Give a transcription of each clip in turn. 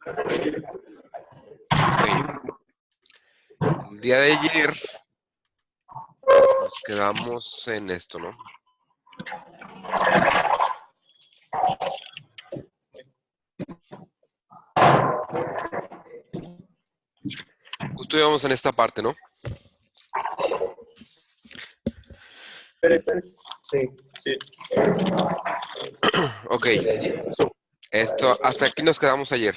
Ok. El día de ayer nos quedamos en esto, ¿no? Justo íbamos en esta parte, ¿no? Sí. Ok. Esto, hasta aquí nos quedamos ayer.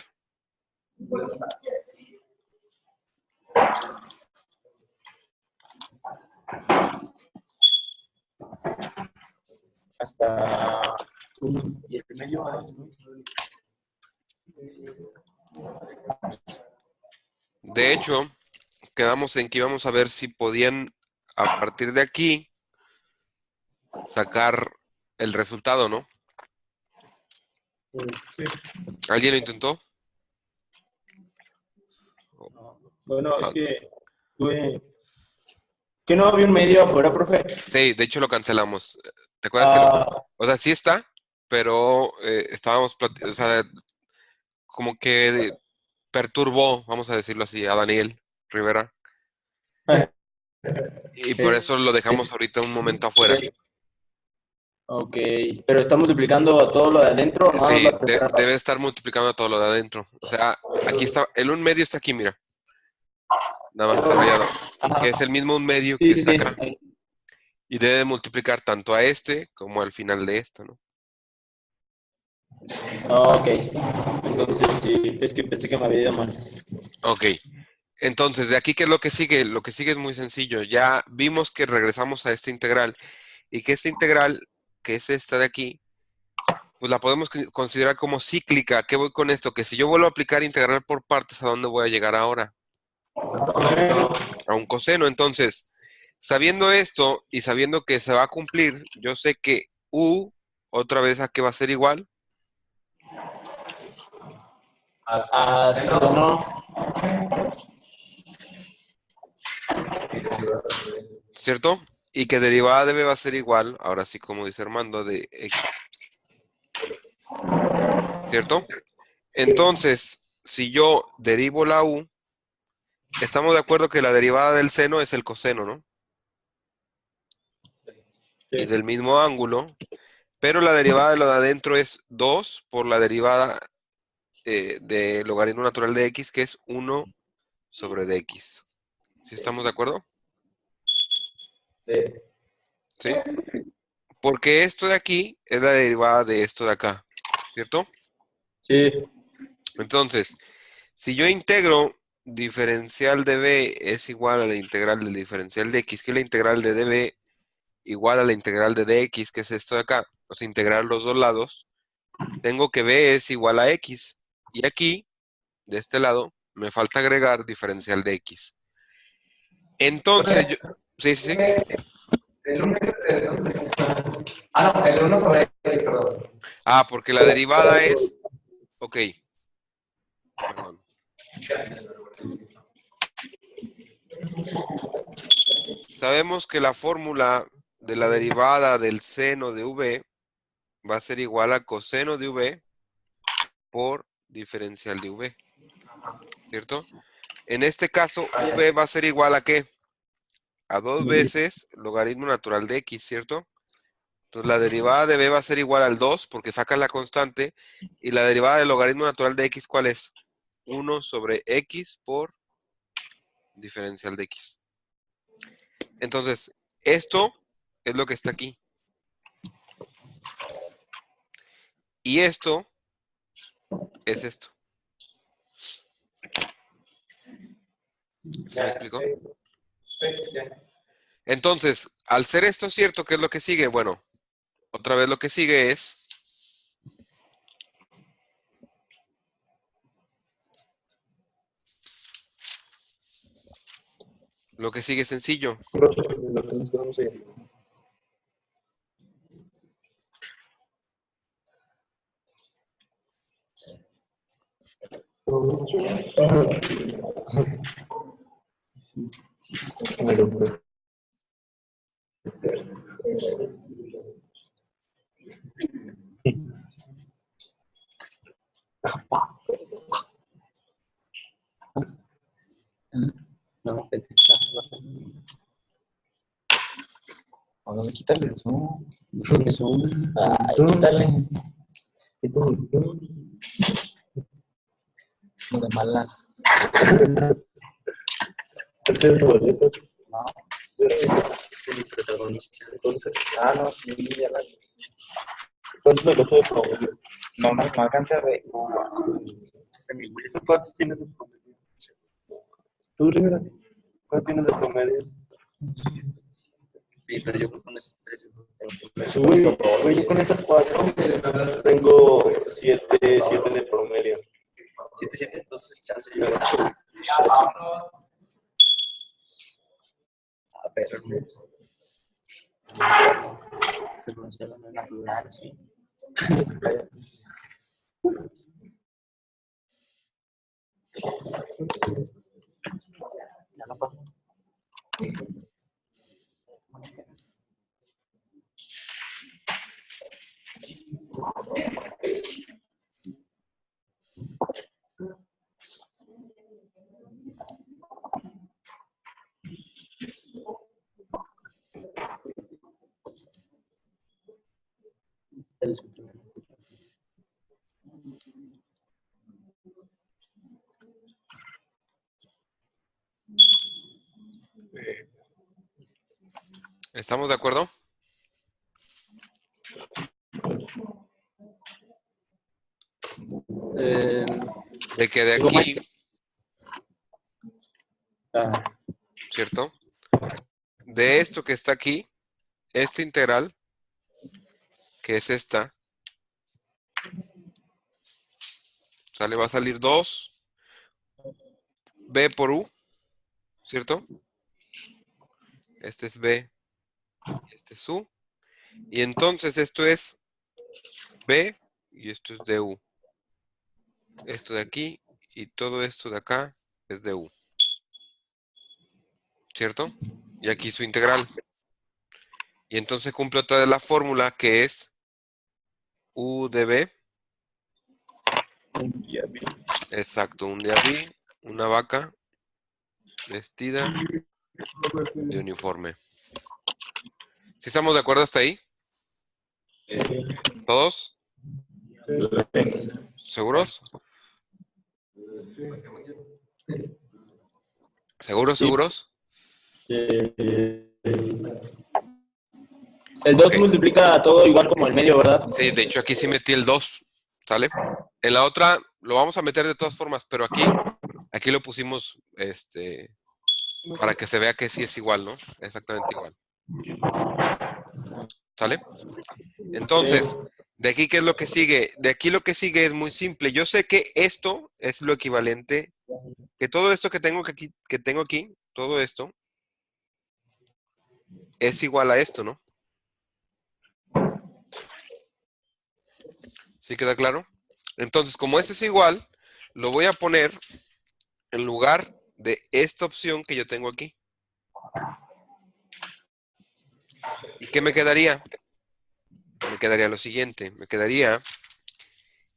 Hasta y el medio. De hecho, quedamos en que íbamos a ver si podían, a partir de aquí, sacar el resultado, ¿no? Sí. ¿Alguien lo intentó? Bueno, No. es que tuve. ¿Que no había un medio afuera, profe? Sí, de hecho lo cancelamos. ¿Te acuerdas que Ah, o sea, sí está, pero estábamos, o sea, como que perturbó, vamos a decirlo así, a Daniel Rivera. Y por eso lo dejamos ahorita un momento afuera. ok, pero está multiplicando a todo lo de adentro, nada más Sí, la primera debe parte. estar multiplicando todo lo de adentro. O sea, aquí está, el un medio está aquí, mira. Nada más está rayado. Que es Ajá. el mismo un medio Sí, que sí, está sí. acá. Y debe de multiplicar tanto a este como al final de esto, ¿no? Ok. Entonces, sí, es que pensé que me había ido mal. Ok. Entonces, de aquí, ¿qué es lo que sigue? Lo que sigue es muy sencillo. Ya vimos que regresamos a esta integral y que esta integral, que es esta de aquí, pues la podemos considerar como cíclica. ¿Qué voy con esto? Que si yo vuelvo a aplicar integral por partes, ¿a dónde voy a llegar ahora? A un coseno. Entonces, sabiendo esto y sabiendo que se va a cumplir, yo sé que u, otra vez, ¿a qué va a ser igual? Ah, no. ¿Cierto? Y que derivada de b va a ser igual, ahora sí como dice Armando, de x. ¿Cierto? Entonces, si yo derivo la u, estamos de acuerdo que la derivada del seno es el coseno, ¿no? Y del mismo ángulo, pero la derivada de lo de adentro es 2 por la derivada de logaritmo natural de x, que es 1 sobre dx. ¿Sí estamos de acuerdo? ¿Sí? Porque esto de aquí es la derivada de esto de acá, ¿cierto? Sí. Entonces, si yo integro diferencial de b es igual a la integral del diferencial de x, que es la integral de db igual a la integral de dx, que es esto de acá, o sea, integrar los dos lados, tengo que b es igual a x. Y aquí, de este lado, me falta agregar diferencial de x. Entonces, yo... Sí, sí, sí. El 1 no, el 1 sobre X, perdón. Ah, porque la derivada es... Ok, perdón. Sabemos que la fórmula de la derivada del seno de v va a ser igual a coseno de v por diferencial de v, ¿cierto? En este caso, v va a ser igual a ¿qué? A 2 veces logaritmo natural de x, ¿cierto? Entonces la derivada de b va a ser igual al 2 porque sacas la constante y la derivada del logaritmo natural de x, ¿cuál es? 1 sobre x por diferencial de x. Entonces, esto es lo que está aquí. Y esto es esto. ¿Sí me explico? Entonces, al ser esto cierto, ¿qué es lo que sigue? Bueno, otra vez lo que sigue es... Lo que sigue es sencillo. No me quítale el zoom. Déjame zoom. Ay, quítale. No de mala. No. Es el protagonista. Entonces, no, sí, ya la. ¿Cuánto me costó de promedio? No alcanza a ver. ¿Cuántos tienes de promedio? ¿Tú, Rivera? ¿Cuánto tienes de promedio? Sí, pero yo creo que con esos tres yo con esas cuatro tengo 7 de promedio. 7, entonces chance yo 8. A ver, se pronuncia la natural, sí. Ya no pasa. ¿Estamos de acuerdo? De que de aquí, ¿cierto? De esto que está aquí, esta integral, que es esta, ¿sale? Va a salir 2 b por u, ¿cierto? Este es b, este es u. Y entonces esto es b y esto es du. Esto de aquí y todo esto de acá es du. ¿Cierto? Y aquí su integral. Y entonces cumple otra de la fórmula que es u de b. Un día bien. Exacto, un día vi una vaca vestida de uniforme. ¿Sí estamos de acuerdo hasta ahí? ¿Todos? ¿Seguros? ¿Seguros, Sí. seguros? El 2 Ok. multiplica todo igual como el medio, ¿verdad? Sí, de hecho aquí sí metí el 2, ¿sale? En la otra lo vamos a meter de todas formas, pero aquí lo pusimos para que se vea que sí es igual, ¿no? Exactamente igual. ¿Sale? Entonces, de aquí, ¿qué es lo que sigue? De aquí lo que sigue es muy simple. Yo sé que esto es lo equivalente, que todo esto que tengo aquí, todo esto, es igual a esto, ¿no? ¿Sí queda claro? Entonces, como ese es igual, lo voy a poner en lugar de esta opción que yo tengo aquí. ¿Y qué me quedaría? Me quedaría lo siguiente. Me quedaría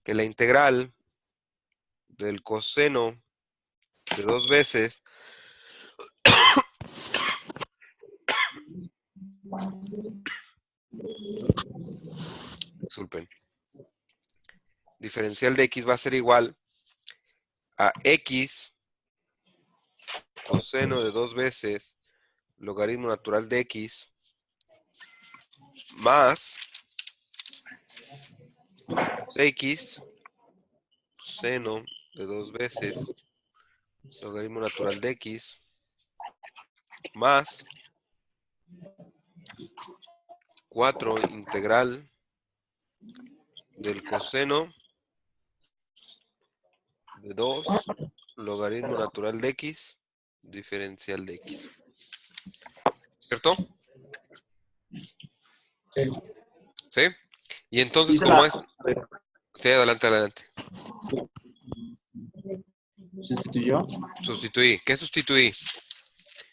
que la integral del coseno de 2 veces disculpen, diferencial de x va a ser igual a x coseno de 2 veces logaritmo natural de x más x seno de 2 veces logaritmo natural de x más 4 integral del coseno de 2 logaritmo natural de x diferencial de x. ¿Cierto? ¿Sí? Y entonces, como es... Sí, adelante, adelante. ¿Sustituyó? Sustituí. ¿Qué sustituí?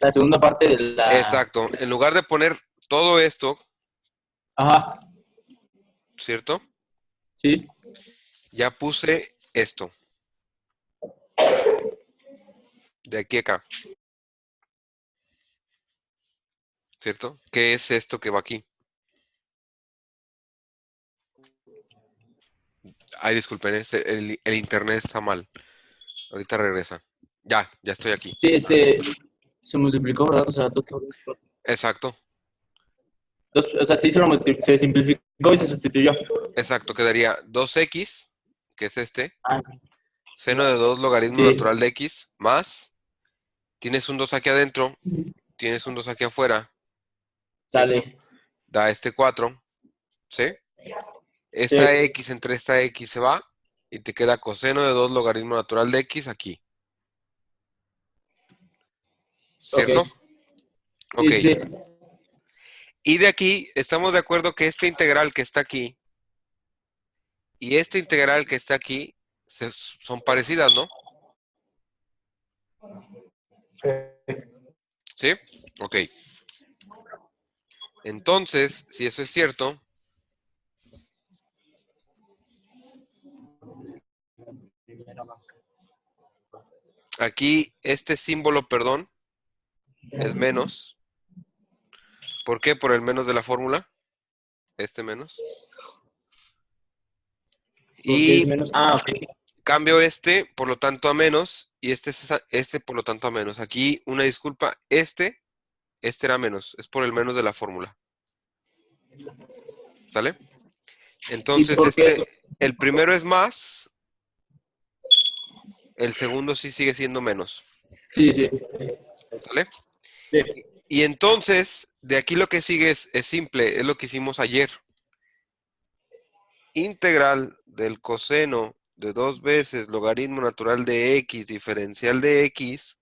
La segunda parte de la... Exacto. En lugar de poner todo esto, Ajá, ¿cierto? sí. Ya puse esto. De aquí a acá. ¿cierto? ¿Qué es esto que va aquí? Ay, disculpen, el internet está mal. Ahorita regresa. Ya estoy aquí. Sí, se multiplicó, ¿verdad? O sea, Exacto, o sea, sí se simplificó y se sustituyó. exacto. Quedaría 2x, que es este, Ah, seno de 2 logaritmo sí, natural de x, más, tienes un 2 aquí adentro, tienes un 2 aquí afuera, ¿cierto? dale. Da este 4, ¿sí? Sí, Esta x entre esta x se va y te queda coseno de 2 logaritmo natural de x aquí, ok. ¿cierto? Ok. Sí, sí, Y de aquí estamos de acuerdo que esta integral que está aquí y esta integral que está aquí son parecidas, ¿no? ¿Sí? Ok. Entonces, si eso es cierto, aquí este símbolo, perdón, es menos. ¿Por qué? Por el menos de la fórmula. Este menos. porque es Y menos. Ah, ok. cambio este, por lo tanto, a menos. Y este, por lo tanto, a menos. Aquí, una disculpa. Este era menos. Es por el menos de la fórmula. ¿Sale? ¿Y Entonces, por qué? el primero es más. El segundo sí sigue siendo menos. Sí, sí. ¿Sale? Sí. Y entonces, de aquí lo que sigue es simple. Es lo que hicimos ayer. Integral del coseno de 2 veces logaritmo natural de x diferencial de x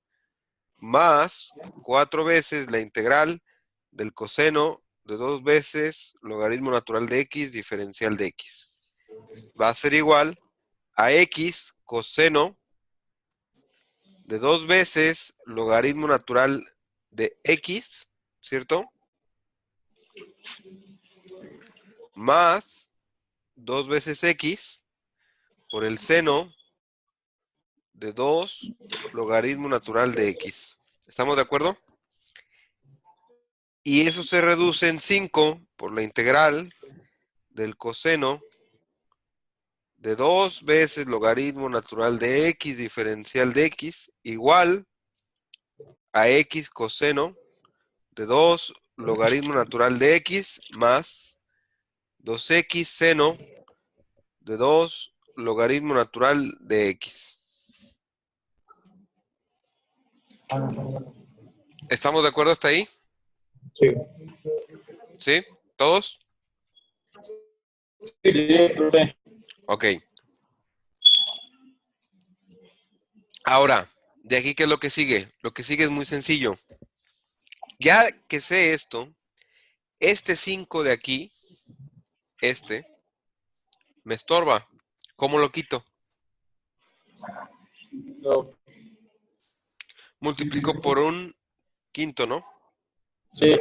más 4 veces la integral del coseno de 2 veces logaritmo natural de x diferencial de x. Va a ser igual a x coseno de 2 veces logaritmo natural de x, ¿cierto? Más 2 veces x por el seno de 2 logaritmo natural de x. ¿Estamos de acuerdo? Y eso se reduce en 5 por la integral del coseno de 2 veces logaritmo natural de x diferencial de x igual a x coseno de 2 logaritmo natural de x más 2x seno de 2 logaritmo natural de x. ¿Estamos de acuerdo hasta ahí? Sí. ¿Sí? ¿Todos? Sí, profe. Ok. Ahora, de aquí, ¿qué es lo que sigue? Lo que sigue es muy sencillo. Ya que sé esto, este 5 de aquí, me estorba. ¿Cómo lo quito? No. Multiplico por un quinto, ¿no? Sí,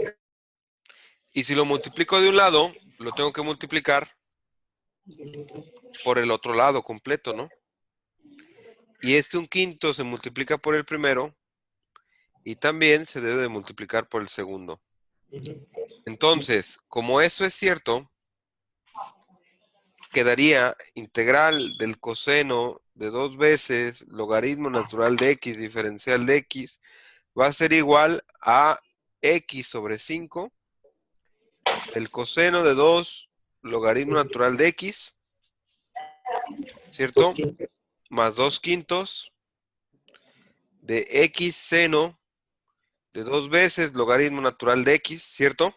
Y si lo multiplico de un lado, lo tengo que multiplicar por el otro lado completo, ¿no? Y este un quinto se multiplica por el primero y también se debe de multiplicar por el segundo. Entonces, como eso es cierto, quedaría integral del coseno de 2 veces logaritmo natural de x diferencial de x va a ser igual a x sobre 5, el coseno de 2 logaritmo natural de x, dos ¿cierto? quintos. Más 2 quintos de x seno de 2 veces logaritmo natural de x, ¿cierto?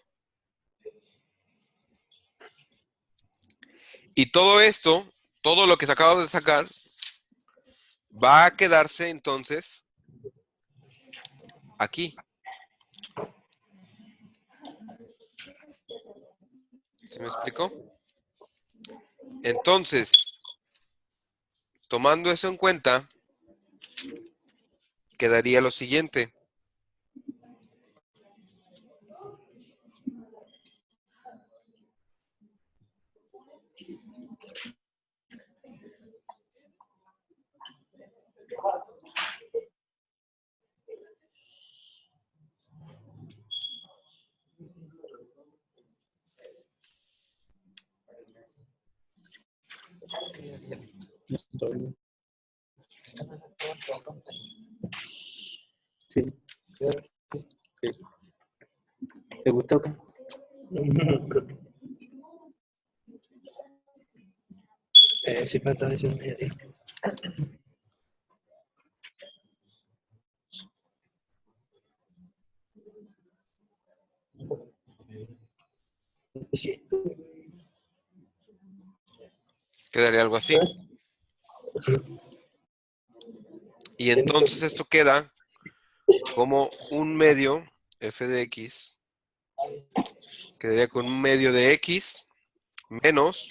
Y todo esto, todo lo que se acaba de sacar, va a quedarse entonces aquí. ¿Se me explicó? Entonces, tomando eso en cuenta, quedaría lo siguiente. Sí. Sí. ¿Te gustó o qué? Sí, falta decir medio. Sí. Quedaría algo así. Y entonces esto queda como un medio f de x. Quedaría con un medio de x menos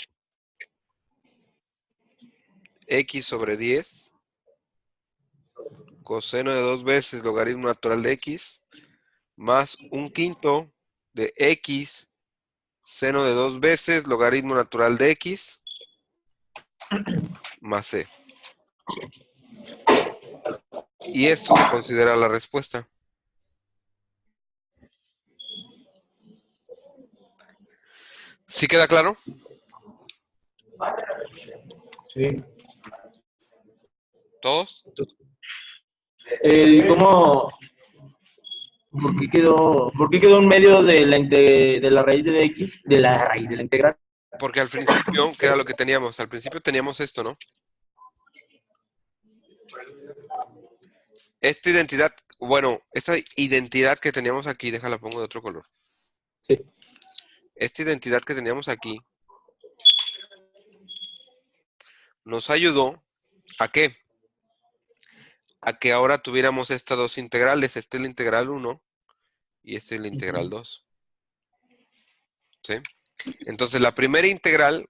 x sobre 10 coseno de 2 veces logaritmo natural de x más un quinto de x seno de 2 veces logaritmo natural de x más c. Y esto se considera la respuesta. ¿Sí queda claro? Sí. ¿Todos? ¿Cómo? ¿Por qué quedó un medio de la raíz de x? De la raíz de la integral. Porque al principio, ¿qué era lo que teníamos? Al principio teníamos esto, ¿no? Esta identidad que teníamos aquí, déjala pongo de otro color. Sí. Esta identidad que teníamos aquí nos ayudó ¿a qué? A que ahora tuviéramos estas dos integrales. Esta es la integral 1 y esta es la integral 2. ¿Sí? Entonces la primera integral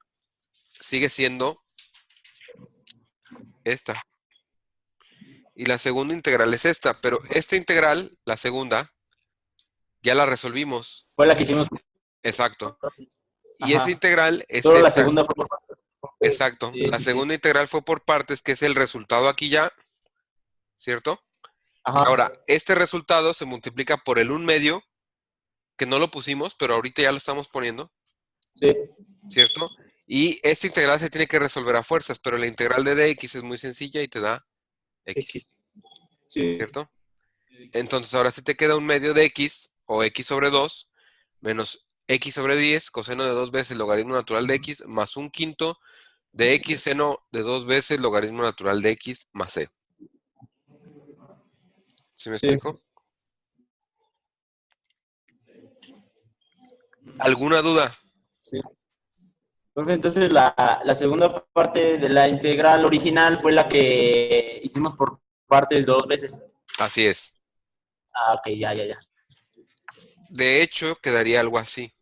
sigue siendo esta. Y la segunda integral es esta. Pero esta integral, la segunda, ya la resolvimos. Fue la que hicimos. Exacto. Y Ajá. esa integral es Solo la esta. segunda fue por partes. Exacto. Sí, La sí, segunda sí. integral fue por partes, que es el resultado aquí ya. ¿Cierto? Ajá. Y ahora, este resultado se multiplica por el 1/2, que no lo pusimos, pero ahorita ya lo estamos poniendo. Sí. ¿Cierto? Y esta integral se tiene que resolver a fuerzas, pero la integral de dx es muy sencilla y te da x. Sí. ¿Cierto? Entonces ahora sí te queda un medio de x, o x sobre 2, menos x sobre 10, coseno de 2 veces logaritmo natural de x, más un quinto de x seno de 2 veces logaritmo natural de x más c. ¿Sí me Sí. explico? ¿Alguna duda? Sí. Entonces la segunda parte de la integral original fue la que hicimos por partes 2 veces. Así es. Ah, ok, ya. De hecho, quedaría algo así.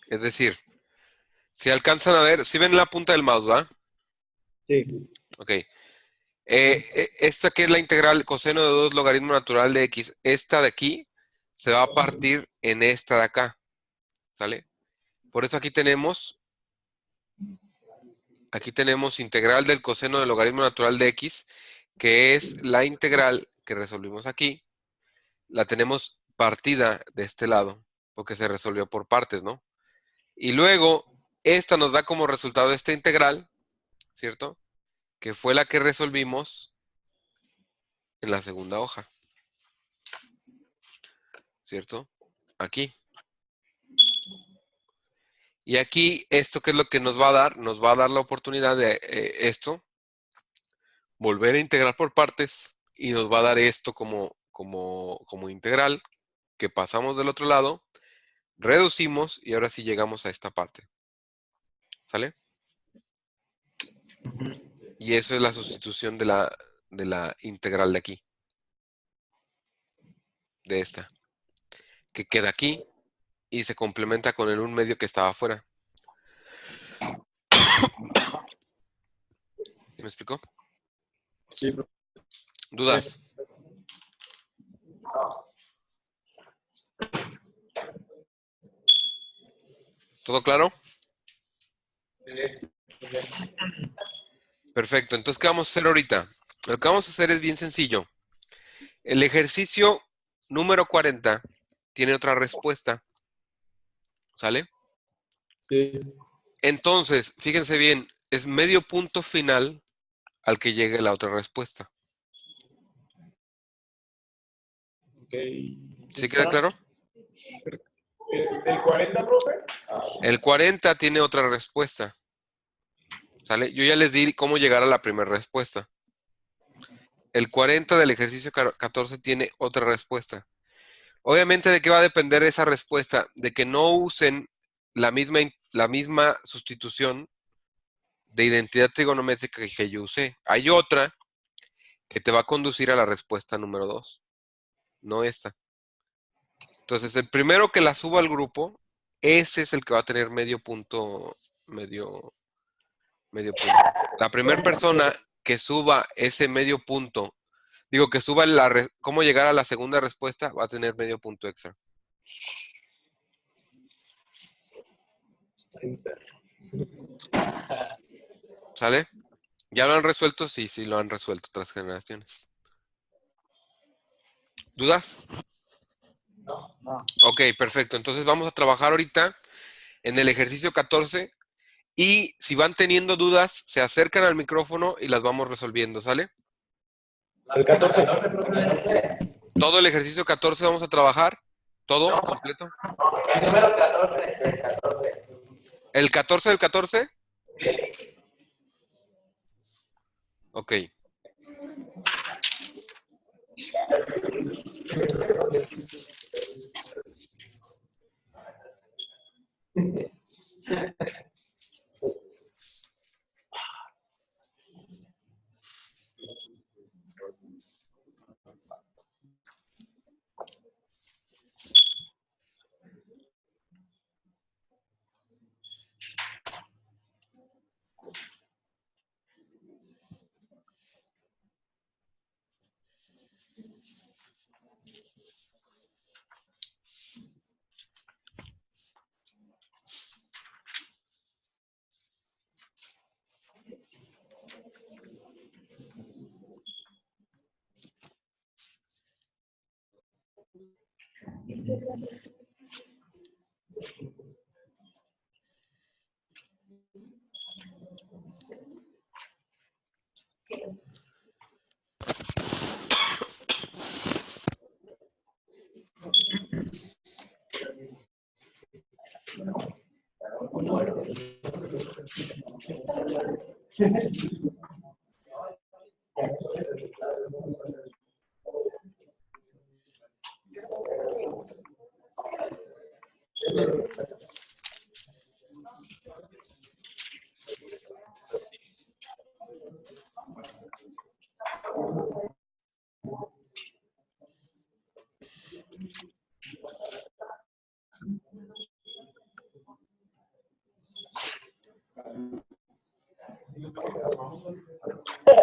Es decir, si alcanzan a ver, si ven la punta del mouse, ¿va? Sí. Ok. Esta que es la integral coseno de 2 logaritmo natural de x, esta de aquí se va a partir en esta de acá, ¿sale? Por eso aquí tenemos integral del coseno del logaritmo natural de x, que es la integral que resolvimos aquí, la tenemos partida de este lado, porque se resolvió por partes, ¿no? Y luego, esta nos da como resultado esta integral, ¿cierto? Que fue la que resolvimos en la segunda hoja, ¿cierto? Aquí. Y aquí, ¿esto qué es lo que nos va a dar? Nos va a dar la oportunidad de esto, volver a integrar por partes, y nos va a dar esto como integral, que pasamos del otro lado, reducimos, y ahora sí llegamos a esta parte. ¿Sale? Y eso es la sustitución de la integral de aquí. De esta. Que queda aquí, y se complementa con el 1/2 que estaba afuera. ¿Sí me explicó? Sí. ¿Dudas? ¿Todo claro? Perfecto. Entonces, ¿qué vamos a hacer ahorita? Lo que vamos a hacer es bien sencillo. El ejercicio número 40 tiene otra respuesta. ¿Sale? Sí. Entonces, fíjense bien, es medio punto final al que llegue la otra respuesta. ¿Sí queda claro? ¿El 40, profe? El 40 tiene otra respuesta. ¿Sale? Yo ya les di cómo llegar a la primera respuesta. El 40 del ejercicio 14 tiene otra respuesta. Obviamente, ¿de qué va a depender esa respuesta? De que no usen la misma sustitución de identidad trigonométrica que yo usé. Hay otra que te va a conducir a la respuesta número 2, no esta. Entonces, el primero que la suba al grupo, ese es el que va a tener medio punto. La primera persona que suba ese medio punto, digo que suba cómo llegar a la segunda respuesta, va a tener medio punto extra. ¿Sale? ¿Ya lo han resuelto? Sí, sí lo han resuelto otras generaciones. ¿Dudas? No. Ok, perfecto. Entonces vamos a trabajar ahorita en el ejercicio 14 y si van teniendo dudas, se acercan al micrófono y las vamos resolviendo, ¿sale? Al 14. Todo el ejercicio 14 vamos a trabajar, todo completo. El número 14. ¿El 14 del 14? Ok.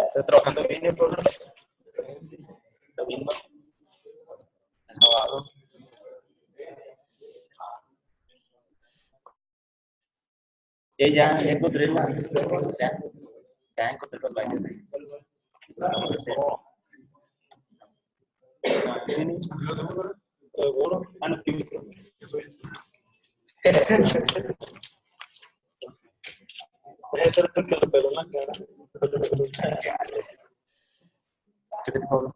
¿Está trabajando bien el programa? ¿Está viendo? ¿Acabado? Ya encontré las cosas, ya encontré los baños. Vamos a hacer. ¿Seguro? Ah, no, es que esto es que lo pegó en la cara. ¿Qué te pasa?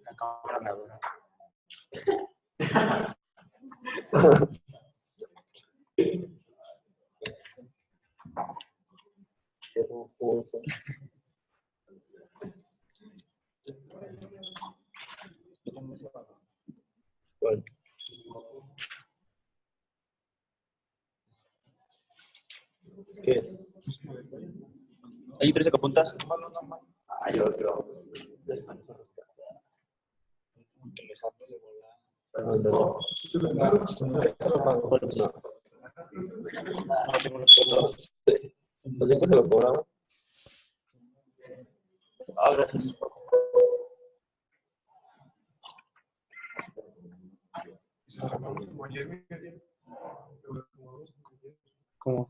La cámara me adora. ¿Cuál? ¿Qué es? ¿Hay 13 apuntas? Ah, yo creo. No sé se lo cobraba. Ah, gracias. Como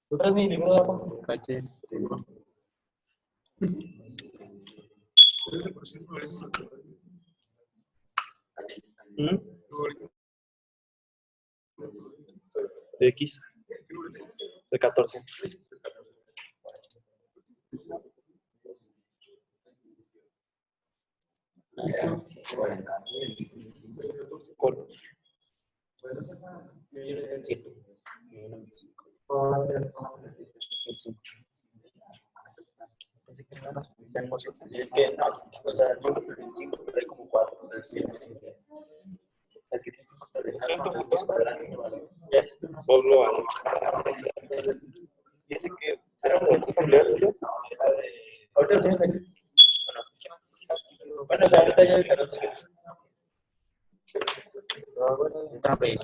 ¿tú traes mi libro de abajo? De X. De 14. Corto. Es que no, o sea, yo creo que el 25, pero hay como 4. Es que vos lo haces. Dice que era un familiar. Ahorita lo tienes aquí. Bueno, o sea, ahorita ya está. Otra vez.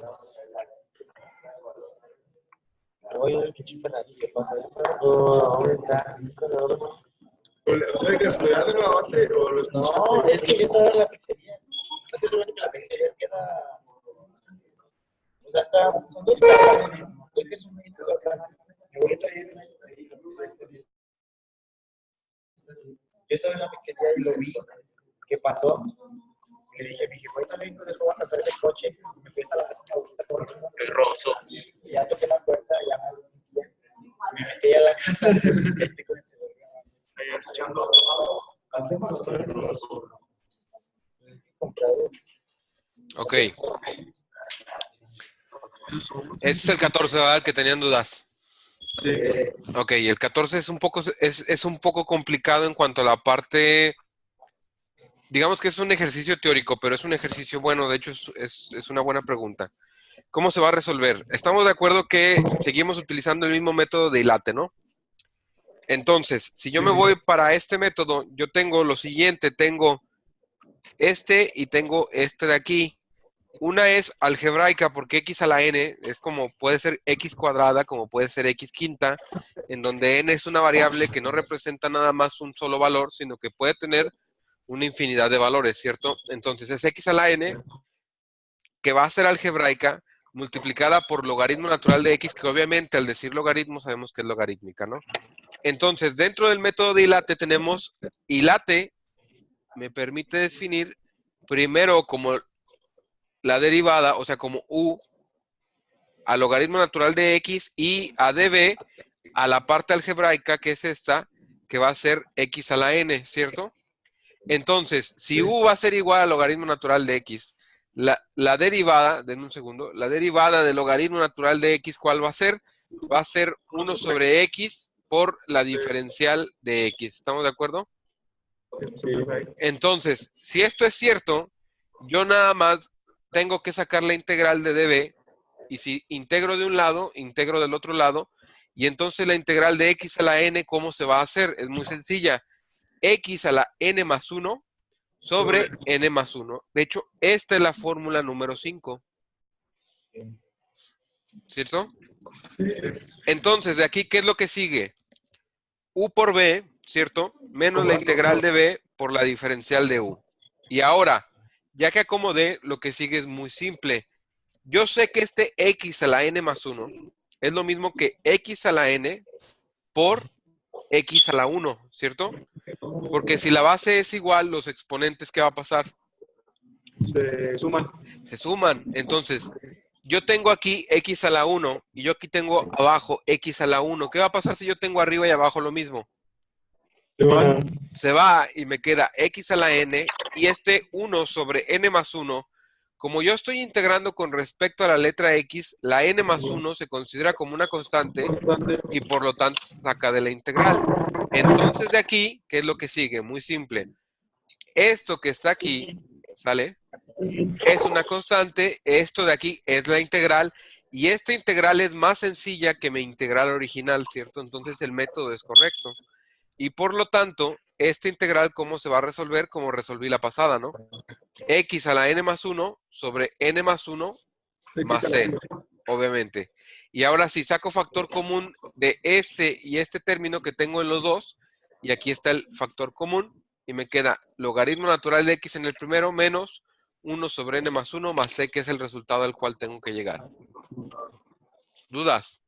Oye, el pinche Ferrari se pasa. ¿Dónde está? ¿De casualidad lo grabaste o lo escuchaste? No, es que yo estaba en la pizzería. No sé si que la pizzería queda. O sea, son dos caras. Este es un este es otro. Yo estaba en la pizzería y lo vi. ¿Qué pasó? Le dije, mi jefe, también nos dejó bajar ese coche. Me fui hasta la casa por perroso. Y ya toqué la puerta, ya me metí a la casa. Con el celular. Ahí escuchando. Ok. Ese es el 14, ¿verdad? El que tenían dudas. Sí. Ok, el 14 es un poco complicado en cuanto a la parte, digamos que es un ejercicio teórico, pero es un ejercicio bueno, de hecho es una buena pregunta. ¿Cómo se va a resolver? Estamos de acuerdo que seguimos utilizando el mismo método de hilate, ¿no? Entonces, si yo me voy para este método, yo tengo lo siguiente, tengo este y tengo este de aquí. Una es algebraica porque x a la n es como puede ser x cuadrada, como puede ser x quinta, en donde n es una variable que no representa nada más un solo valor, sino que puede tener una infinidad de valores, ¿cierto? Entonces es x a la n, que va a ser algebraica, multiplicada por logaritmo natural de x, que obviamente al decir logaritmo sabemos que es logarítmica, ¿no? Entonces, dentro del método de hilate tenemos hilate, me permite definir primero como la derivada, o sea, como u al logaritmo natural de x y a db a la parte algebraica, que es esta, que va a ser x a la n, ¿cierto? Entonces, si u va a ser igual al logaritmo natural de x, la derivada, denme un segundo, la derivada del logaritmo natural de x, ¿cuál va a ser? Va a ser 1 sobre x por la diferencial de x. ¿Estamos de acuerdo? Entonces, si esto es cierto, yo nada más tengo que sacar la integral de db, y si integro de un lado, integro del otro lado, y entonces la integral de x a la n, ¿cómo se va a hacer? Es muy sencilla. X a la n más 1 sobre n más 1. De hecho, esta es la fórmula número 5. ¿Cierto? Entonces, de aquí, ¿qué es lo que sigue? U por b, ¿cierto? Menos la integral de b por la diferencial de u. Y ahora, ya que acomodé, lo que sigue es muy simple. Yo sé que este x a la n más 1 es lo mismo que x a la n por x a la 1, ¿cierto? Porque si la base es igual, los exponentes, ¿qué va a pasar? Se suman. Se suman. Entonces, yo tengo aquí x a la 1 y yo aquí tengo abajo x a la 1. ¿Qué va a pasar si yo tengo arriba y abajo lo mismo? Se va y me queda x a la n y este 1 sobre n más 1. Como yo estoy integrando con respecto a la letra x, la n más 1 se considera como una constante y por lo tanto se saca de la integral. Entonces de aquí, ¿qué es lo que sigue? Muy simple. Esto que está aquí, ¿sale? Es una constante, esto de aquí es la integral Y esta integral es más sencilla que mi integral original, ¿cierto? Entonces el método es correcto. Y por lo tanto, esta integral, ¿cómo se va a resolver? Como resolví la pasada, ¿no? X a la n más 1 sobre n más 1 más c, obviamente. Y ahora si saco factor común de este y este término que tengo en los dos, y aquí está el factor común, y me queda logaritmo natural de x en el primero menos 1 sobre n más 1 más c, que es el resultado al cual tengo que llegar. ¿Dudas?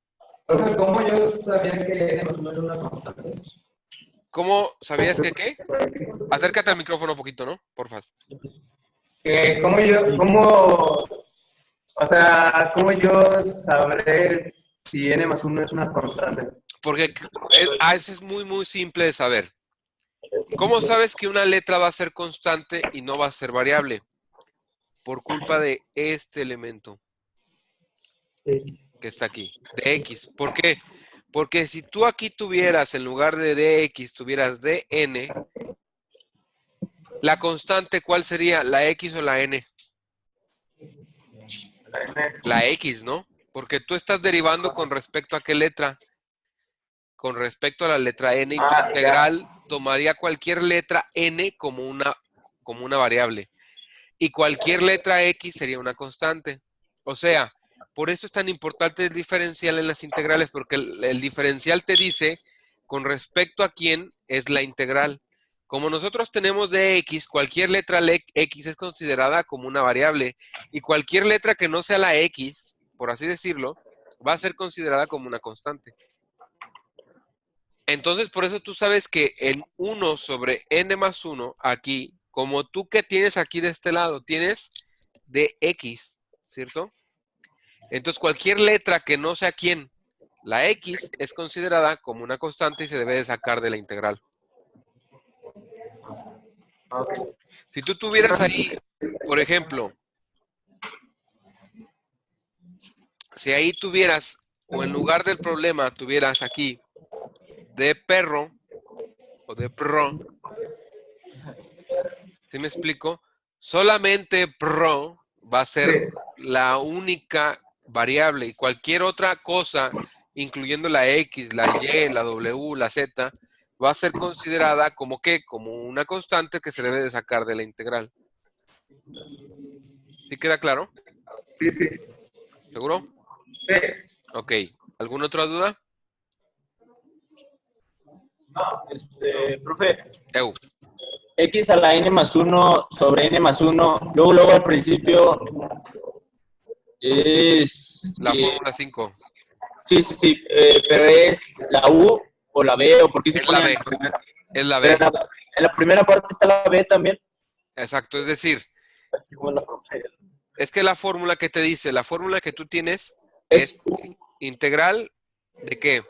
Profe, ¿cómo yo sabía que n más 1 era una constante? ¿Cómo sabías que qué? Acércate al micrófono un poquito, ¿no? Porfa. ¿Cómo yo sabré si n más 1 es una constante? Porque eso es muy, muy simple de saber. ¿Cómo sabes que una letra va a ser constante y no va a ser variable? Por culpa de este elemento que está aquí, de x. ¿Por qué? Porque si tú aquí tuvieras, en lugar de dx, tuvieras dn, la constante, ¿cuál sería? ¿La x o la n? La x, ¿no? Porque tú estás derivando con respecto a qué letra. Con respecto a la letra n, y tu integral tomaría cualquier letra n como una variable. Y cualquier letra x sería una constante. O sea, por eso es tan importante el diferencial en las integrales, porque el diferencial te dice con respecto a quién es la integral. Como nosotros tenemos dx, cualquier letra x es considerada como una variable. Y cualquier letra que no sea la x, por así decirlo, va a ser considerada como una constante. Entonces, por eso tú sabes que en 1 sobre n más 1, aquí, como tú que tienes aquí de este lado, tienes dx, ¿cierto? Entonces, cualquier letra que no sea quién, la x, es considerada como una constante y se debe de sacar de la integral. Si tú tuvieras ahí, por ejemplo, si ahí tuvieras, o en lugar del problema tuvieras aquí de perro o de pro, ¿sí me explico? Solamente pro va a ser la única variable y cualquier otra cosa, incluyendo la X, la Y, la W, la Z, va a ser considerada como ¿qué? Como una constante que se debe de sacar de la integral. ¿Sí queda claro? Sí, sí. ¿Seguro? Sí. Ok. ¿Alguna otra duda? Profe, Eu. x a la n más 1 sobre n más 1, luego al principio es... La fórmula 5. Sí, pero es la U o la B, o por qué se Es pone la B. en la primera. Es la Pero B. en la primera parte está la B también. Exacto. Es decir, Así como en la frontera. es que la fórmula que te dice, la fórmula que tú tienes Es es integral de ¿qué?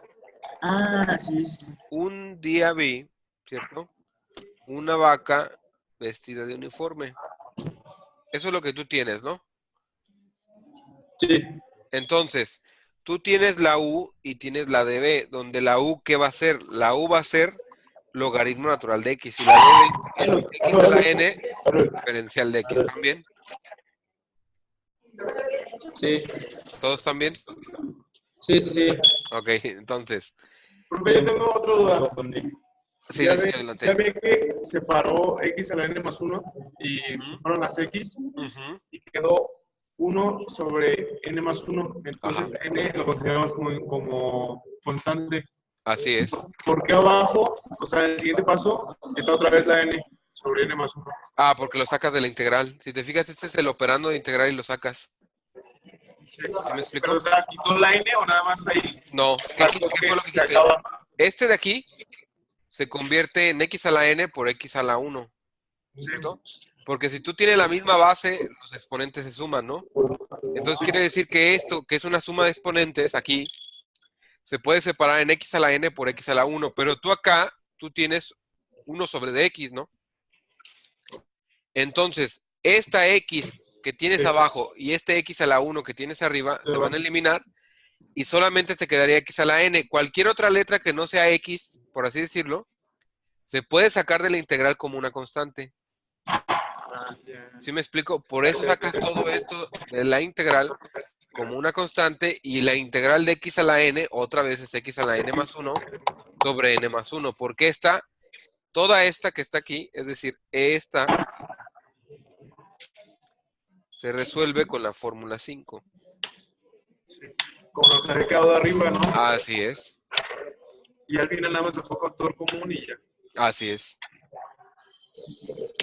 sí. Un día vi, ¿cierto? Una vaca vestida de uniforme. Eso es lo que tú tienes, ¿no? Sí. Entonces, tú tienes la U y tienes la de B, donde la U, ¿qué va a ser? La U va a ser logaritmo natural de X y la de B es X a la N diferencial de X también. Sí. ¿Todos están bien? Sí. Ok, entonces. Profe, yo tengo otra duda. Sí, Ya sí, ve, adelante. ya ve que separó x a la n más 1 y Ujú. separaron las x Ujú. y quedó 1 sobre n más 1. Entonces Ajá. n lo consideramos como constante. Así es. ¿Por qué abajo, o sea, el siguiente paso, está otra vez la n sobre n más 1? Ah, porque lo sacas de la integral. Si te fijas, este es el operando de integral y lo sacas. ¿Sí me explico? Pero, o sea, ¿quitó la n o nada más ahí? No, ¿qué fue lo que se quité? acaba? Este de aquí se convierte en x a la n por x a la 1, Sí. ¿cierto? Porque si tú tienes la misma base, los exponentes se suman, ¿no? Entonces quiere decir que esto, que es una suma de exponentes, aquí, se puede separar en x a la n por x a la 1, pero tú acá, tú tienes 1 sobre dx, ¿no? Entonces, esta x que tienes abajo y este x a la 1 que tienes arriba se van a eliminar y solamente te quedaría x a la n. Cualquier otra letra que no sea x, por así decirlo, se puede sacar de la integral como una constante. ¿Sí me explico? Por eso sacas todo esto de la integral como una constante y la integral de x a la n otra vez es x a la n más 1 sobre n más 1. Porque toda esta que está aquí, es decir, esta se resuelve con la fórmula 5. Como nos había quedado de arriba, ¿no? Así es. Y al final nada más se fue factor común y ya. Así es.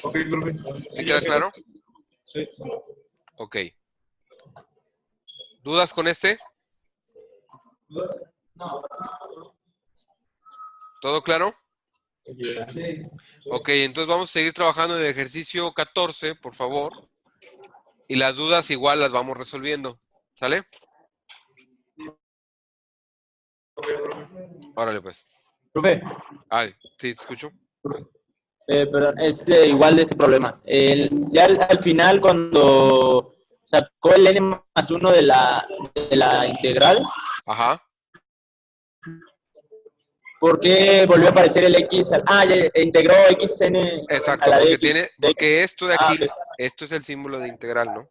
Ok, profe. ¿Sí queda claro? Sí. Ok. ¿Dudas con este? ¿Todo claro? Ok, entonces vamos a seguir trabajando en el ejercicio 14, por favor. Y las dudas igual las vamos resolviendo. ¿Sale? Órale, pues. Profe, Ay, sí, te escucho. perdón, es igual de este problema. Ya al final, cuando sacó el n más 1 de la integral, Ajá. ¿por qué volvió a aparecer el x? Ya integró xn Exacto, a la de porque x. porque esto de aquí, Ok. esto es el símbolo de integral, ¿no?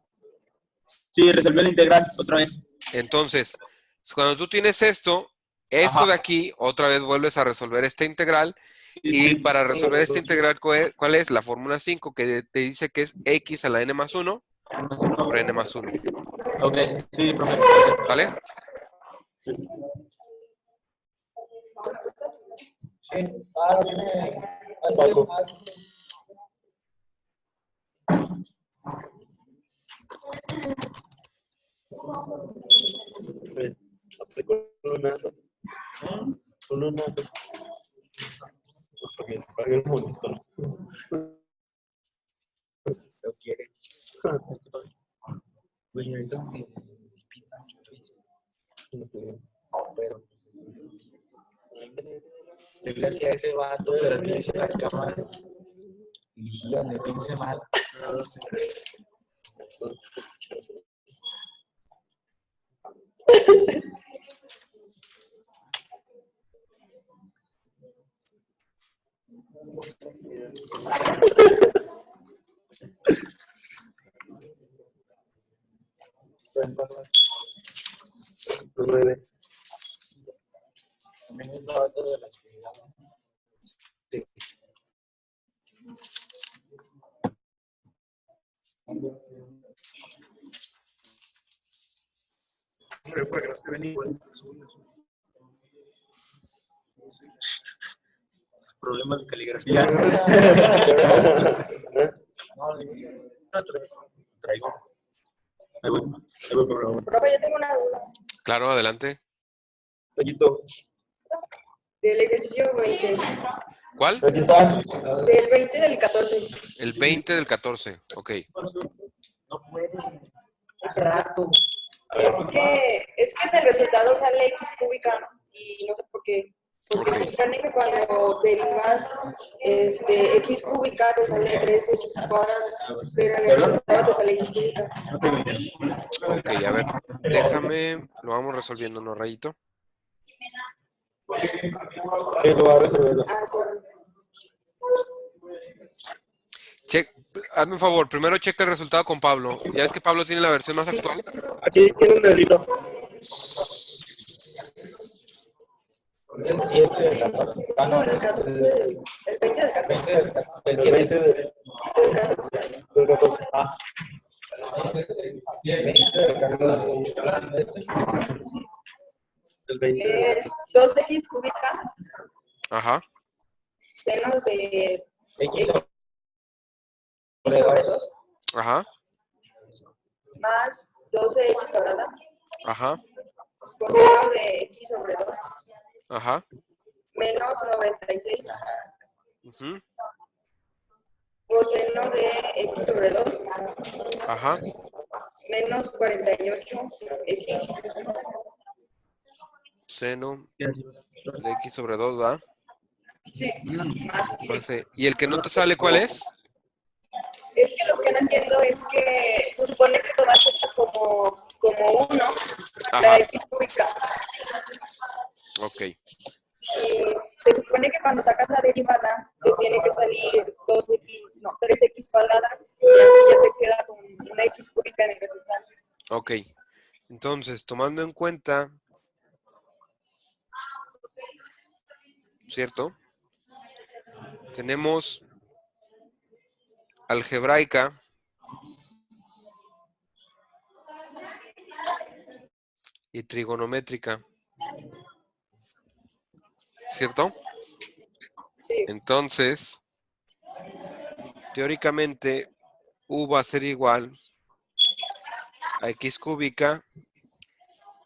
Sí, resolvió la integral otra vez. Entonces, cuando tú tienes esto de aquí, otra vez vuelves a resolver esta integral. Y para resolver esta integral, ¿cuál es? La fórmula 5, que te dice que es x a la n más 1 sobre n más 1. Ok, sí, profe. ¿Vale? Lo quiere. Pero yo le hacía a ese vato, pero es que yo hice la cámara. Y sí, donde piense mal. Porque no se ven igual. Problemas de caligrafía. Traigo. Ahí voy, programa. Profe, yo tengo una duda. Claro, adelante. Pollito. Del ejercicio 20. ¿Cuál? Aquí está. Del 20 del 14. El 20 del 14. Ok. No puede. Rato. Es que en el resultado sale x cúbica y no sé por qué. Porque Ok. se supone que cuando derivas x cúbica te sale 3x cuadrada, pero en el resultado te sale x cúbica. Ok, a ver. Déjame. Lo vamos resolviendo, ¿no, Rayito? Sí, lo va a resolver. Ah, sí. Hazme un favor, primero checa el resultado con Pablo. Ya es que Pablo tiene la versión más actual. Aquí tiene un dedito. El 7 del 14. Ah, No, el 14 el 20 del 14. El 20 del 14. Ah. El 20 del 14. El 20. Es 2x cúbica Ajá. seno de X sobre 2 Ajá. más 12x cuadrada Ajá. coseno de x sobre 2 Ajá. menos 96 Ujú. coseno de x sobre 2 Ajá. menos 48 x Seno de x sobre 2, ¿va? sí, más Más C. ¿Y el que no te sale cuál es? es que lo que no entiendo es que se supone que tomaste esta como 1 Ajá. la x cúbica Ok. y se supone que cuando sacas la derivada te tiene que salir 3x cuadrada y aquí ya te queda con una X cúbica en el resultado. Ok. Entonces, tomando en cuenta, ¿cierto? Tenemos algebraica y trigonométrica, ¿cierto? Sí, Entonces, teóricamente, U va a ser igual a X cúbica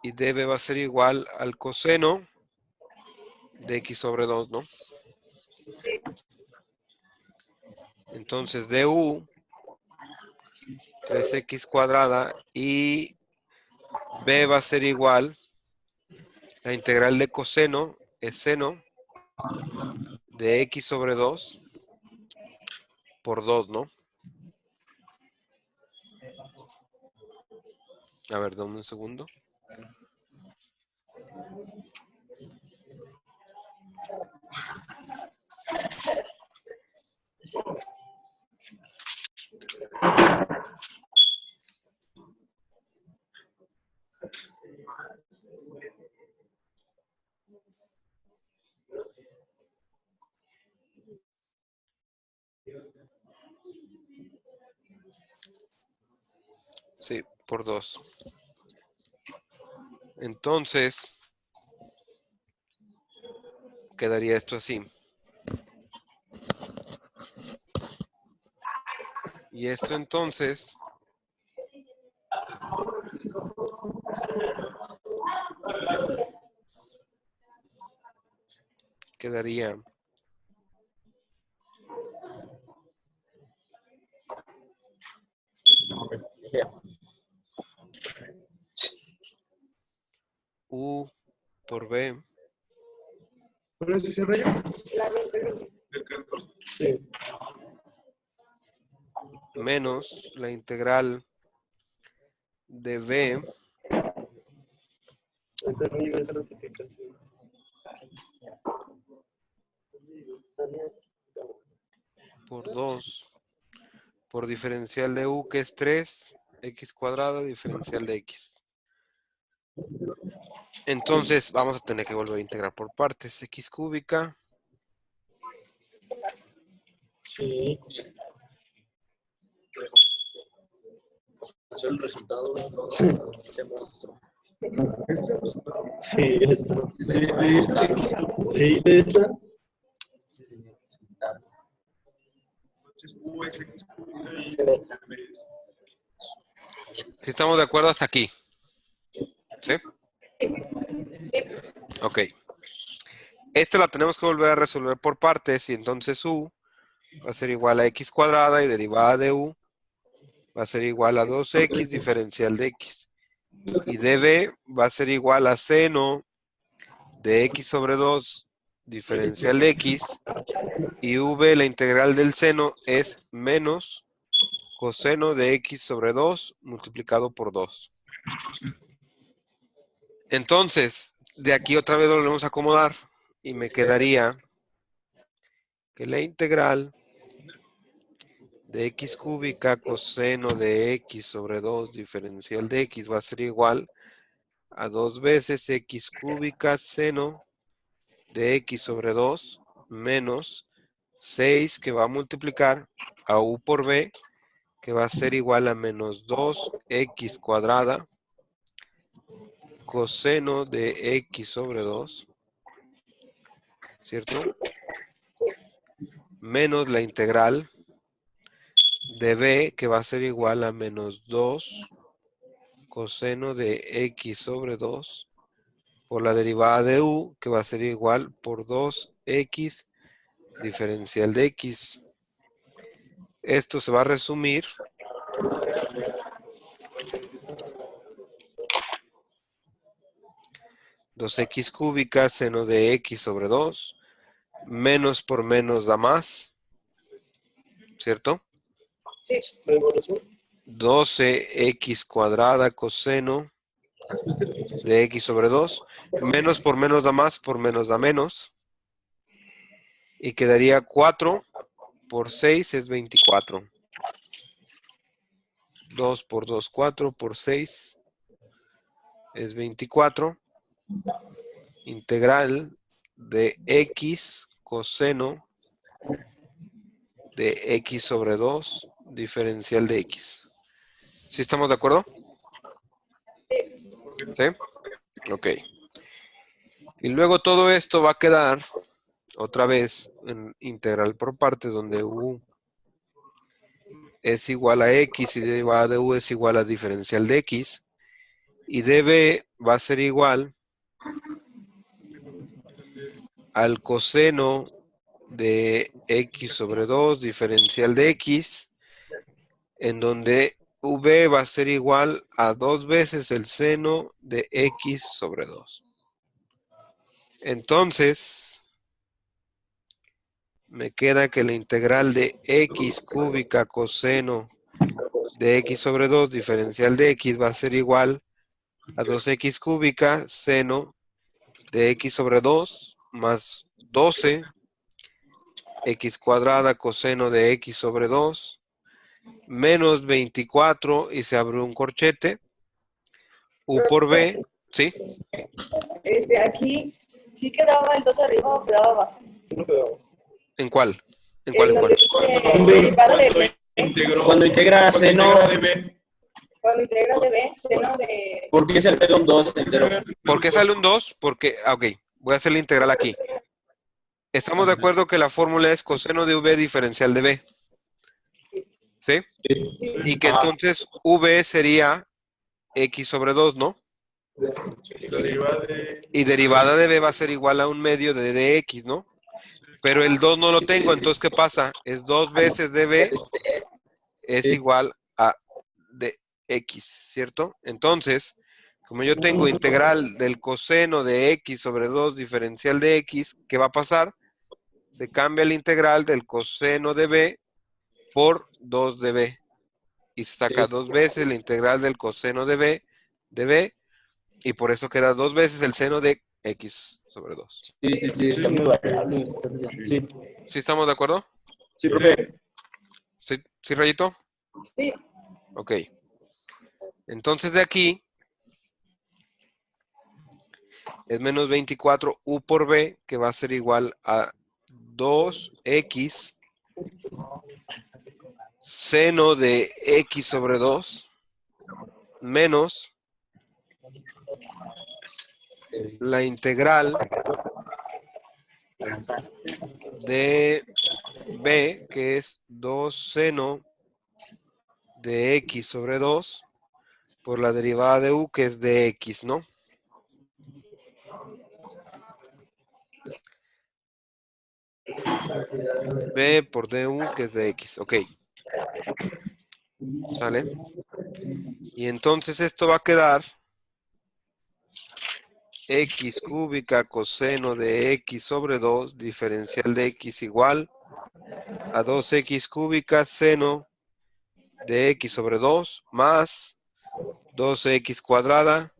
y dB va a ser igual al coseno de X sobre 2, ¿no? Entonces, du, 3x cuadrada, y b va a ser igual, la integral de coseno es seno de x sobre 2 por 2, ¿no? A ver, dame un segundo. Sí, por 2. Entonces, quedaría esto así. Y esto entonces quedaría U por B ¿Cuál es ese rayo? la 20. Del 14. Sí. menos la integral de B Ahorita no iba esa notificación. por 2 por diferencial de U, que es 3, x cuadrada, diferencial de x. Entonces, vamos a tener que volver a integrar por partes. X cúbica Sí. Eso es el resultado. Ese monstruo. ¿Ese es el resultado? Sí, esto. Sí, de esta. Sí, señor. Resultado. Entonces, UX y Si estamos de acuerdo hasta aquí. ¿Sí? Ok. Esta la tenemos que volver a resolver por partes y entonces U va a ser igual a x cuadrada y derivada de U va a ser igual a 2x diferencial de x. Y dB va a ser igual a seno de x sobre 2 diferencial de x. Y V, la integral del seno, es menos coseno de x sobre 2 multiplicado por 2. Entonces, de aquí otra vez lo volvemos a acomodar y me quedaría que la integral de x cúbica coseno de x sobre 2 diferencial de x va a ser igual a 2 veces x cúbica seno de x sobre 2 menos 6 que va a multiplicar a u por b, que va a ser igual a menos 2x cuadrada coseno de x sobre 2, ¿cierto? Menos la integral de b, que va a ser igual a menos 2 coseno de x sobre 2 por la derivada de u, que va a ser igual por 2x diferencial de x. Esto se va a resumir dos x cúbica seno de x sobre 2, menos por menos da más, ¿cierto? Sí, 12x cuadrada coseno de x sobre 2, menos por menos da más, por menos da menos, y quedaría 4 por 6 es 24. 2 por 2, 4 por 6 es 24. Integral de x coseno de x sobre 2 diferencial de x. ¿Sí estamos de acuerdo? ¿Sí? Ok. Y luego todo esto va a quedar otra vez en integral por partes, donde u es igual a x y derivada de u es igual a diferencial de x. Y db va a ser igual al coseno de x sobre 2 diferencial de x, en donde v va a ser igual a 2 veces el seno de x sobre 2. Entonces, me queda que la integral de x cúbica coseno de x sobre 2 diferencial de x va a ser igual a 2x cúbica seno de x sobre 2 más 12 x cuadrada coseno de x sobre 2 menos 24 y se abre un corchete. U por b, ¿sí? Aquí, ¿sí quedaba el 2 arriba o quedaba abajo? ¿En cuál? ¿En cuál? ¿En cuál? Derivada de b. Cuando integra seno, Cuando integra de b, seno de... ¿por qué se agrega un 2 entero? ¿Por qué sale un 2? Porque, ok, voy a hacer la integral aquí. Estamos de acuerdo que la fórmula es coseno de v diferencial de b. ¿Sí? Y que entonces v sería x sobre 2, ¿no? Y derivada de b va a ser igual a un medio de dx, ¿no? Pero el 2 no lo tengo, entonces ¿qué pasa? Es 2 veces db es igual a dx, ¿cierto? Entonces, como yo tengo integral del coseno de x sobre 2 diferencial de x, ¿qué va a pasar? Se cambia el integral del coseno de b por 2 de b. Y se saca 2 veces la integral del coseno de b, y por eso queda 2 veces el seno de x sobre 2. Sí, está muy variable. Sí, ¿Sí estamos de acuerdo? sí, profe. ¿Sí, Rayito? Sí. Ok. Entonces de aquí es menos 24 u por b, que va a ser igual a 2x seno de x sobre 2 menos la integral de b, que es 2 seno de x sobre 2 por la derivada de u, que es de x, ¿no? B por du, que es de x, ok. ¿Sale? Y entonces esto va a quedar x cúbica coseno de x sobre 2 diferencial de x igual a 2x cúbica seno de x sobre 2 más 2x cuadrada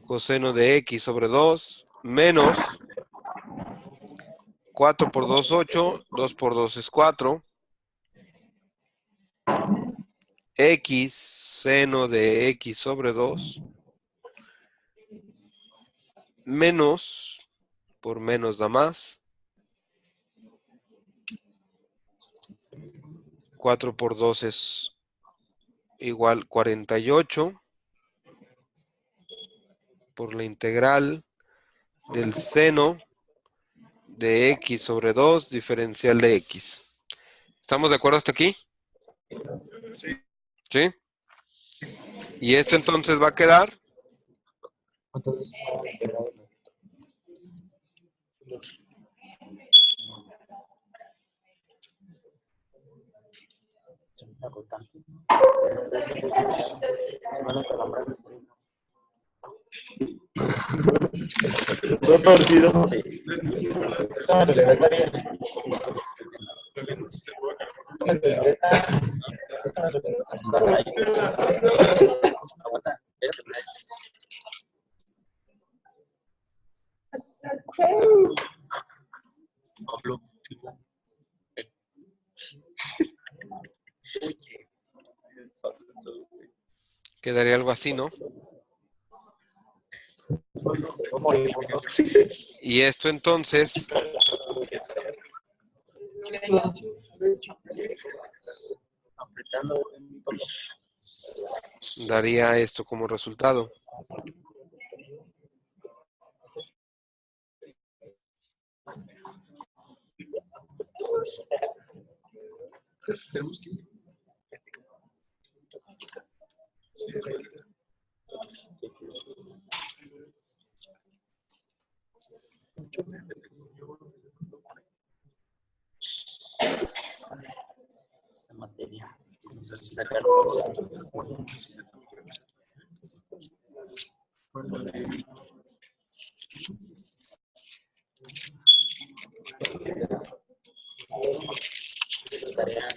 coseno de x sobre 2 menos 4 por 2, 8, 2 por 2 es 4, x seno de x sobre 2 menos, por menos da más, 4 por 2 es igual 48 por la integral del seno de x sobre 2 diferencial de x. ¿Estamos de acuerdo hasta aquí? ¿Sí? Y esto entonces va a quedar Todo torcido. Quedaría algo así, ¿no? Y esto entonces daría esto como resultado. Esta materia. Vamos a ver si sacar. Tarea.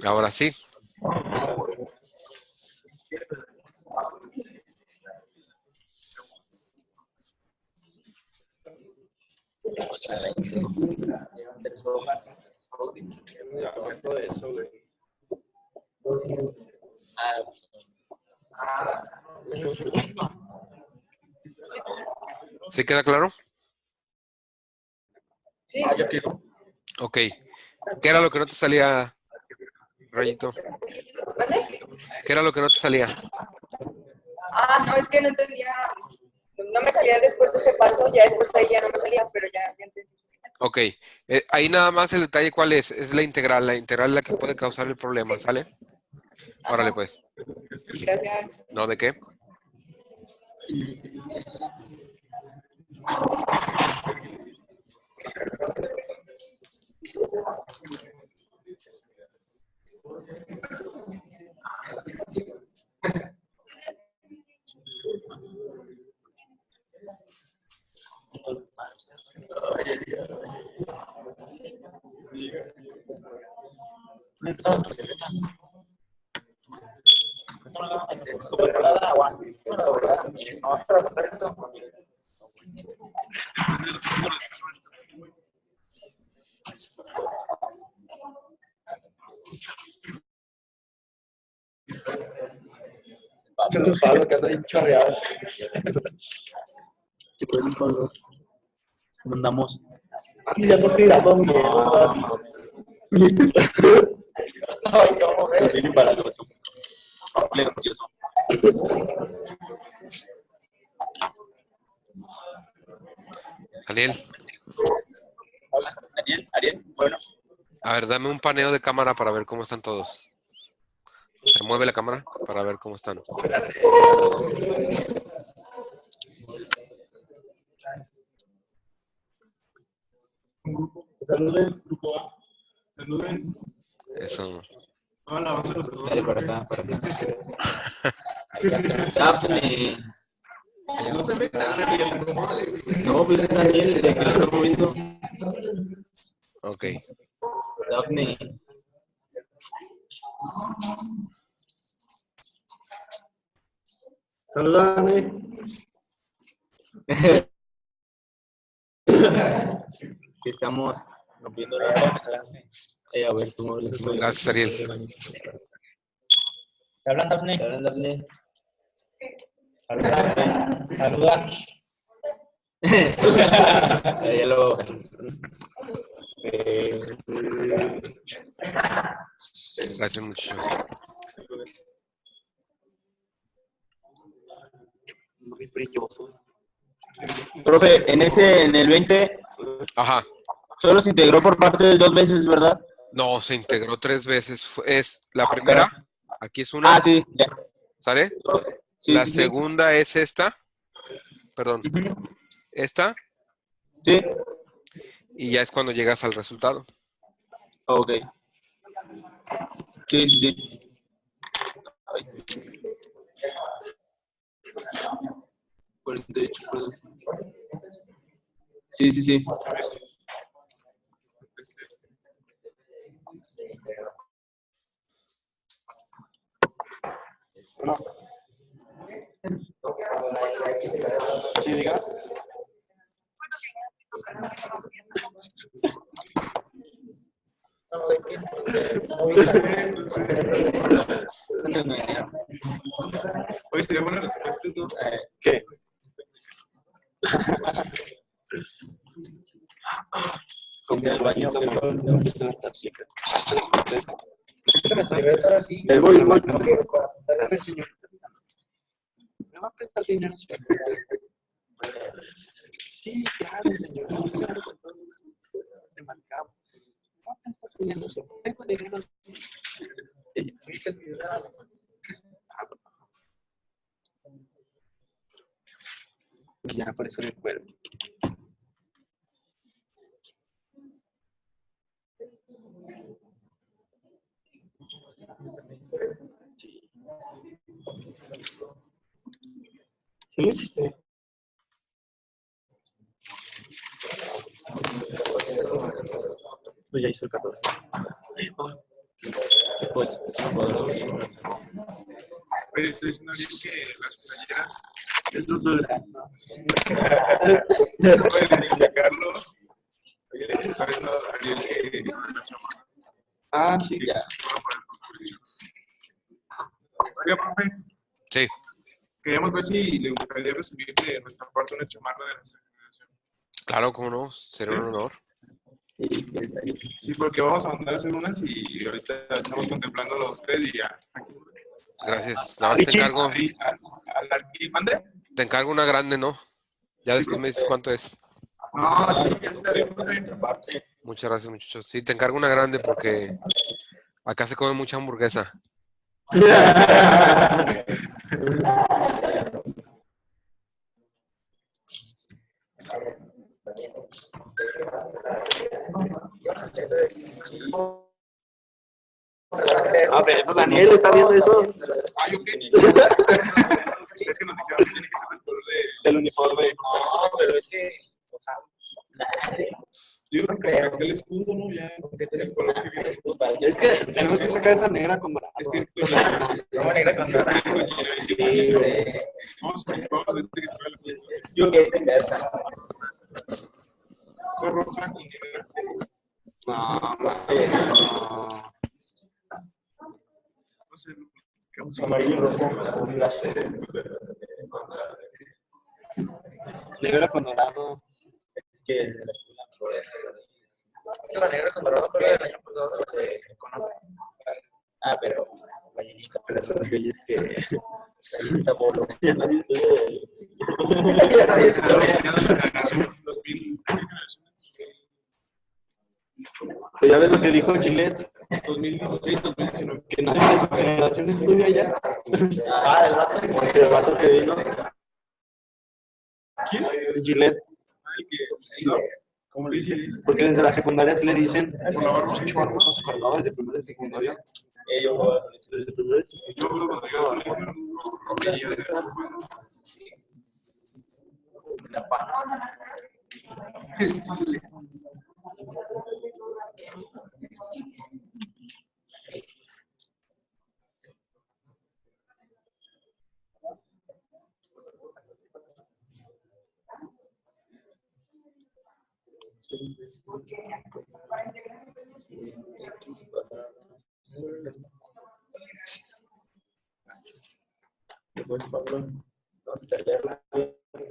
Ahora sí. ¿Sí queda claro? Sí. Ok. ¿Qué era lo que no te salía, Rayito? ¿Vale? ¿Qué era lo que no te salía? No, es que no entendía. No me salía después de este paso, ya después de ahí ya no me salía, pero ya entendí. Ok. Ahí nada más el detalle, ¿cuál es? Es la integral. La integral es la que puede causar el problema, ¿sale? Órale, pues. Gracias. ¿No de qué? Pablo, que anda bien chorreado. ¿Cómo andamos? Aquí ya estoy tirando miedo. Ay, no, Viene para la grabación. Gracioso. Daniel, Hola, Daniel, Ariel, bueno. a ver, dame un paneo de cámara para ver cómo están todos. O sea, mueve la cámara para ver cómo están. Saluden, grupo A. Saluden. Eso. Hola, vamos a los Dale para acá, para acá. Daphne. No se metan ahí en la comadre. No, pues es Daniel, de que lo está moviendo. Ok. Daphne. Saludame. Que estamos rompiendo la casa. A ver, tú mueves. Gracias, Ariel. ¿Te hablan, Daphne? ¿Te hablan, Daphne? Saluda. Saluda. Ya lo... Gracias, muchachos. Muy brilloso. Profe, en el 20, Ajá. solo se integró por parte de 2 veces, ¿verdad? No, se integró 3 veces. Es la primera. Aquí es una. Ah, sí, ya. ¿Sale? Sí, La sí, sí. segunda es esta. Perdón. Ujú. Esta. Sí. Y ya es cuando llegas al resultado. Ok. Sí, sí, sí. Ay. 48, perdón. Sí, sí, sí. Sí, diga. Oye, sería buena respuesta, ¿no? ¿Qué? En el baño. El voy. Me va a prestar dinero. Sí, claro, señor. Le marcamos. Me va a prestar dinero. Tengo dinero. ¿Viste el video? Ya apareció en el cuerpo. ¿Sí lo hiciste? Pues ya hizo el 14. Pues, Oye, estoy diciendo que las playeras, estos no pueden identificarlo. ¿Sabes? No, Ariel, que Ah, sí, ya. Oiga, profe, Sí, queríamos ver si le gustaría recibir de nuestra parte una chamarra de nuestra generación. claro, cómo no, sería un honor. Sí, porque vamos a mandar a hacer unas y ahorita estamos contemplándolo a usted y ya. Gracias. Nada más ¿Mande? te encargo una grande, ¿no? Ya después me dices cuánto es. No, sí, ya está bien, profe. Muchas gracias, muchachos. Sí, te encargo una grande porque acá se come mucha hamburguesa. A ver, Daniel, ¿está viendo eso? Yo qué. Es que nos dijeron que tiene que ser del color Del uniforme. No, pero es que, o sea, yo creo que está el escudo, ¿no? Ya, es color que viene. Es que tenemos que sacar esa negra con dorado. Es que ¿cómo negra con dorado? vamos a ver que Yo que es inversa. es roja y negra. No. No sé, ¿qué vamos Amarillo, rojo, un flash. Negra con dorado. Es que de la escuela. Es la negra con dorado fue la del año pasado de economía. Ah, pero gallinita. Pero esas galletas que... Gallinita bolo. a ver? Pues ya ves lo que dijo Gillette, 2016, 2019. que nadie de su generación estudia ya. Ah, el vato. El vato que vino. ¿Quién? Gillette. El que, ¿no? ¿Cómo le dice? Porque desde la secundaria se le dicen, no, desde primero de secundaria. Desde primero de secundaria. Yo creo que cuando yo rompía de eso.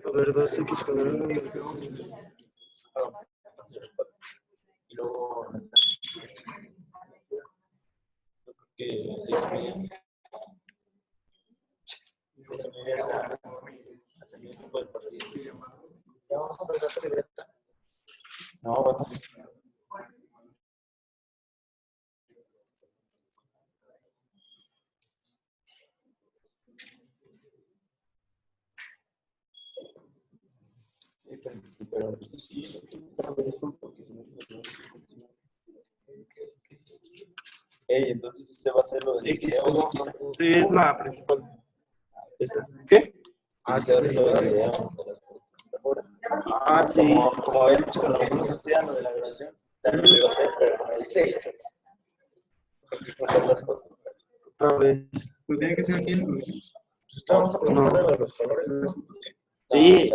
A ver, 2x cuadrado. Y luego. No, bueno. Pero sí, entonces ese va a ser lo del video. Sí, es la principal. ¿Qué? Ah, se va a hacer lo del video. Ah, sí. Como había dicho cuando nosotros estudiando de la grabación, también lo iba a hacer, pero no lo hice. Otra vez. Pues tiene que ser aquí en Vamos a poner de los colores. Sí.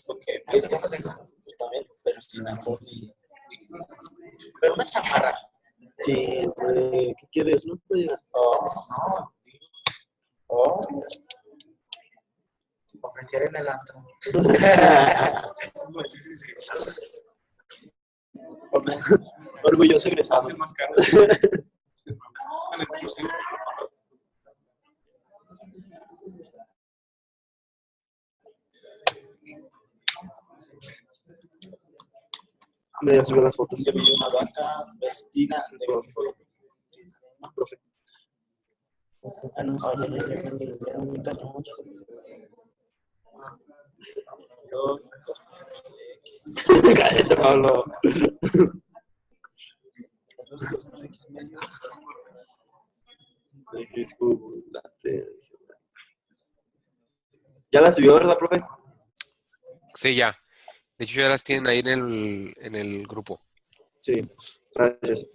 Porque también, pero sin amor y... Pero una chamarra. Sí, ¿Qué quieres? No puedes. Ofrecer en el antro. Orgulloso egresado. Más caro. Me ya subió las fotos. Yo vi una vaca vestida de Profe. Cállate, Pablo. Ya la subió, ¿verdad, profe? Sí, ya. De hecho, ya las tienen ahí en el grupo. Sí, gracias.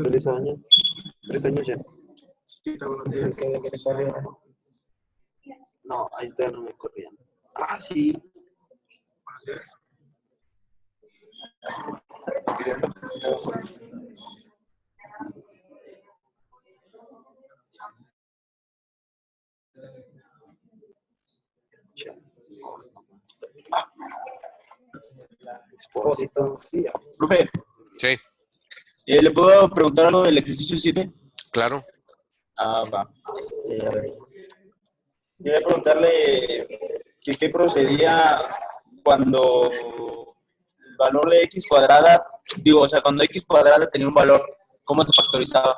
Feliz año. 3 años ya. No, ahí todavía no me corrían. Ah, sí. Expósito, sí. Profe, Sí, ¿le puedo preguntar algo del ejercicio 7? claro. Ah, va. A ver. Quería preguntarle que qué procedía cuando el valor de x cuadrada, o sea, cuando x cuadrada tenía un valor, ¿cómo se factorizaba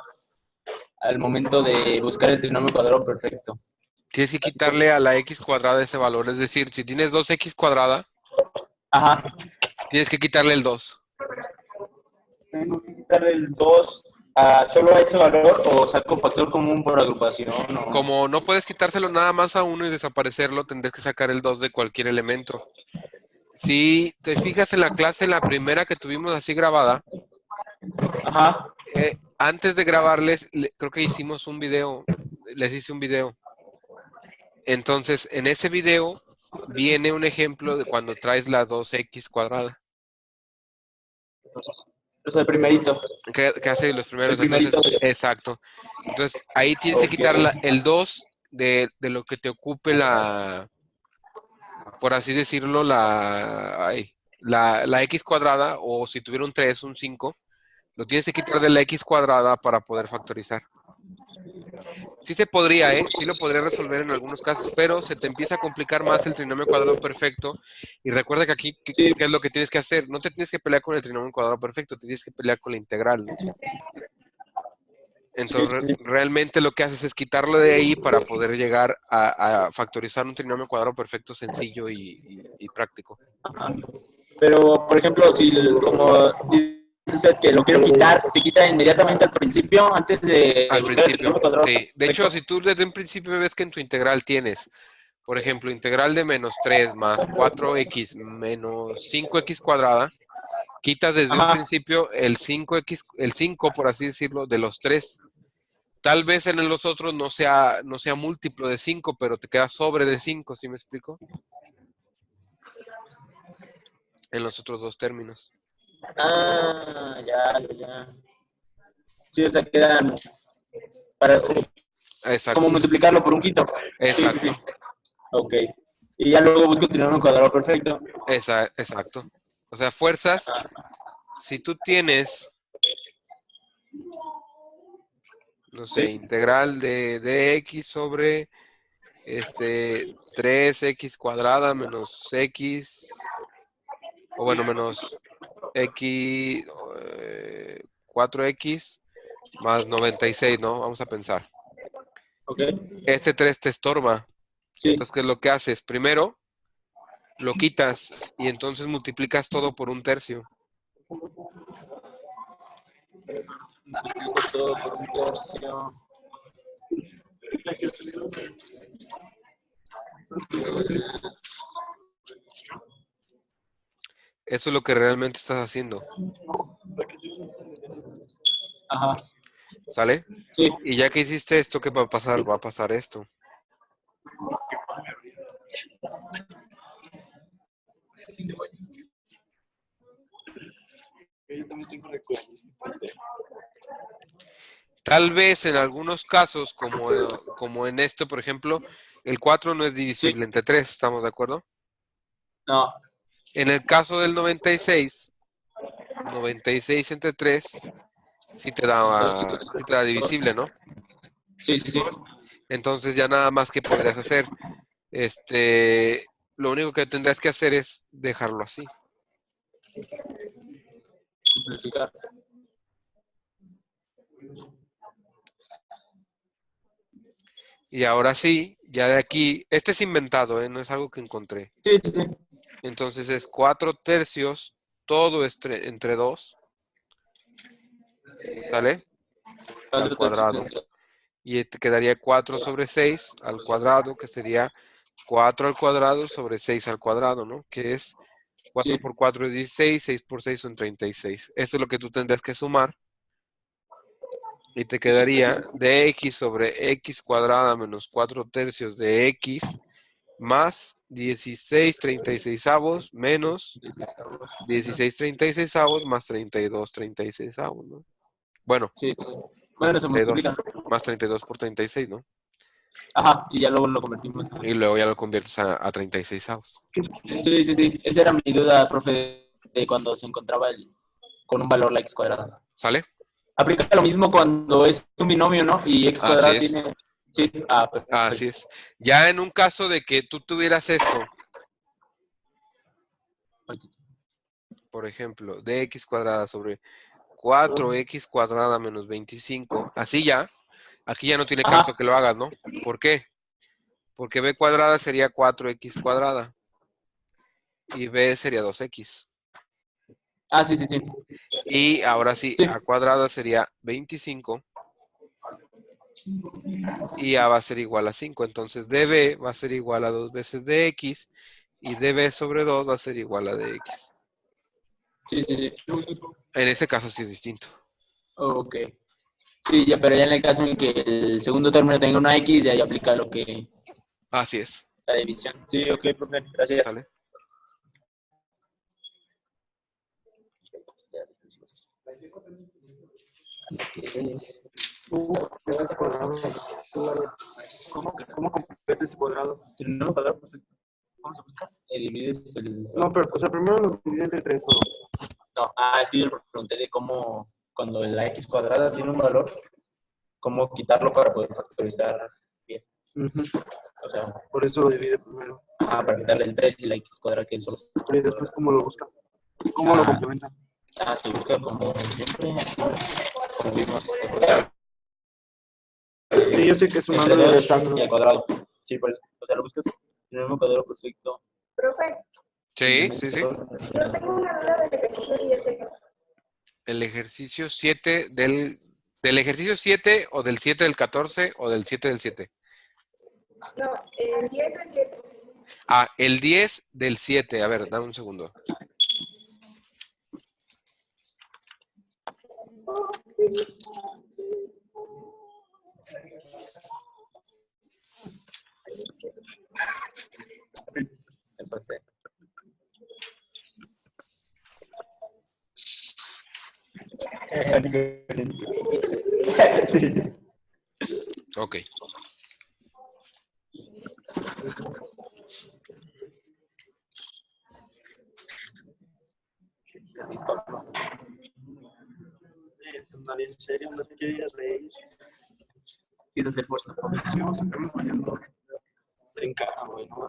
al momento de buscar el trinomio cuadrado perfecto? Tienes que quitarle a la x cuadrada ese valor. Es decir, si tienes 2x cuadrada, Ajá. tienes que quitarle el 2. ¿Tengo que quitarle el 2 solo a ese valor o saco un factor común por agrupación? O... Como no puedes quitárselo nada más a uno y desaparecerlo, tendrás que sacar el 2 de cualquier elemento. Si te fijas en la clase, en la primera que tuvimos así grabada, Ajá. antes de grabarles, creo que hicimos un video, les hice un video. Entonces, en ese video viene un ejemplo de cuando traes la 2x cuadrada. O sea, el primerito. ¿Qué hace los primeros? El primerito. Entonces, exacto. Entonces, ahí tienes que quitar el 2 de lo que te ocupe por así decirlo, la x cuadrada, o si tuviera un 3, un 5, lo tienes que quitar de la x cuadrada para poder factorizar. Sí se podría, sí lo podría resolver en algunos casos, pero se te empieza a complicar más el trinomio cuadrado perfecto. Y recuerda que aquí, ¿qué es lo que tienes que hacer? No te tienes que pelear con el trinomio cuadrado perfecto, te tienes que pelear con la integral, ¿no? Entonces, realmente lo que haces es quitarlo de ahí para poder llegar a factorizar un trinomio cuadrado perfecto sencillo y práctico. Pero, por ejemplo, si como dice usted que lo quiero quitar, ¿se quita inmediatamente al principio, antes de Al buscar el principio, trinomio cuadrado sí. De perfecto? hecho, si tú desde un principio ves que en tu integral tienes, por ejemplo, integral de menos 3 más 4x menos 5x cuadrada, quitas desde un principio el 5, por así decirlo, de los 3. Tal vez en los otros no sea múltiplo de 5, pero te queda sobre de 5, ¿sí me explico? En los otros dos términos. Ah, ya. Sí, o sea, quedan para Exacto. como multiplicarlo por un quinto. Exacto. Sí. Ok. Y ya luego busco el trinomio cuadrado perfecto. Exacto. O sea, fuerzas, si tú tienes, no sé, integral de dx sobre 3x cuadrada menos x, o bueno, menos x, 4x más 96, ¿no? Vamos a pensar. Ok. Este 3 te estorba. Sí. Entonces, ¿qué es lo que haces? Primero, lo quitas y entonces multiplicas todo por un tercio. Todo por un tercio. Eso es lo que realmente estás haciendo. Ajá. ¿Sale? Sí. Y ya que hiciste esto, ¿qué va a pasar? Va a pasar esto. Yo también tengo recuerdos. Tal vez en algunos casos, como en esto, por ejemplo, el 4 no es divisible entre 3, ¿estamos de acuerdo? No. En el caso del 96 entre 3 sí te da divisible, ¿no? Sí, sí, sí. Entonces ya nada más que podrías hacer, lo único que tendrías que hacer es dejarlo así. Simplificar. Y ahora sí, ya de aquí, este es inventado, ¿eh? No es algo que encontré. Sí, sí, sí. Entonces es 4/3, todo es entre 2, ¿sale? Al cuadrado. Y te quedaría 4/6 al cuadrado, que sería 4 al cuadrado sobre 6 al cuadrado, ¿no? Que es 4 Sí. por 4 es 16, 6 por 6 son 36. Eso es lo que tú tendrías que sumar. Y te quedaría de x sobre x cuadrada menos 4/3 de x más 16/36 menos 16/36 más 32/36, ¿no? Bueno, Sí, sí. más Bueno, se multiplica. 32, más 32 por 36, ¿no? Ajá, y ya luego lo convertimos. Y luego ya lo conviertes a 36. Sí, sí, sí. Esa era mi duda, profe, de cuando se encontraba con un valor la x cuadrada. ¿Sale? Aplica lo mismo cuando es un binomio, ¿no? Y x Así cuadrada es. tiene... Sí, perfecto. Así es. Ya en un caso de que tú tuvieras esto, por ejemplo, de x cuadrada sobre 4x cuadrada menos 25, así ya, aquí ya no tiene caso Ajá. que lo hagas, ¿no? ¿Por qué? Porque b cuadrada sería 4x cuadrada y b sería 2x. Sí, sí, sí. Y ahora sí, Sí, a cuadrada sería 25 y a va a ser igual a 5. Entonces db va a ser igual a 2 veces de x y db sobre 2 va a ser igual a dx. sí, sí, sí. En ese caso sí es distinto. Ok. Sí, ya, pero ya en el caso en que el segundo término tenga una x, ya aplica lo que Así es. la división. Sí, ok, profe. Gracias. ¿Sale? ¿Cómo completas ese cuadrado? El número cuadrado, pues, vamos a buscar. Divides el... No, pero o sea, primero lo dividí entre 3 o... No, es que yo le pregunté de cómo, cuando la x cuadrada tiene un valor, cómo quitarlo para poder factorizar bien. O sea, Por eso lo divide primero. para quitarle el 3 y la x cuadrada que es solo. Y después, ¿cómo lo busca? ¿Cómo lo complementa? Se busca como siempre. Como vimos. Sí, yo sé que es sumando Entre y 2 restando. y al cuadrado. Sí, por eso. O sea, lo buscas en el mismo cuadrado perfecto. Profe, Sí, sí, sí. yo tengo una duda del ejercicio 7. El ejercicio 7 del ejercicio 7 o del 7 del 14 o del 7 del 7. No, el 10 del 7. El 10 del 7. A ver, dame un segundo. El pastel. Ok. Nadie en serio, no te querías reír. Quise hacer fuerza. Se encaja, güey, no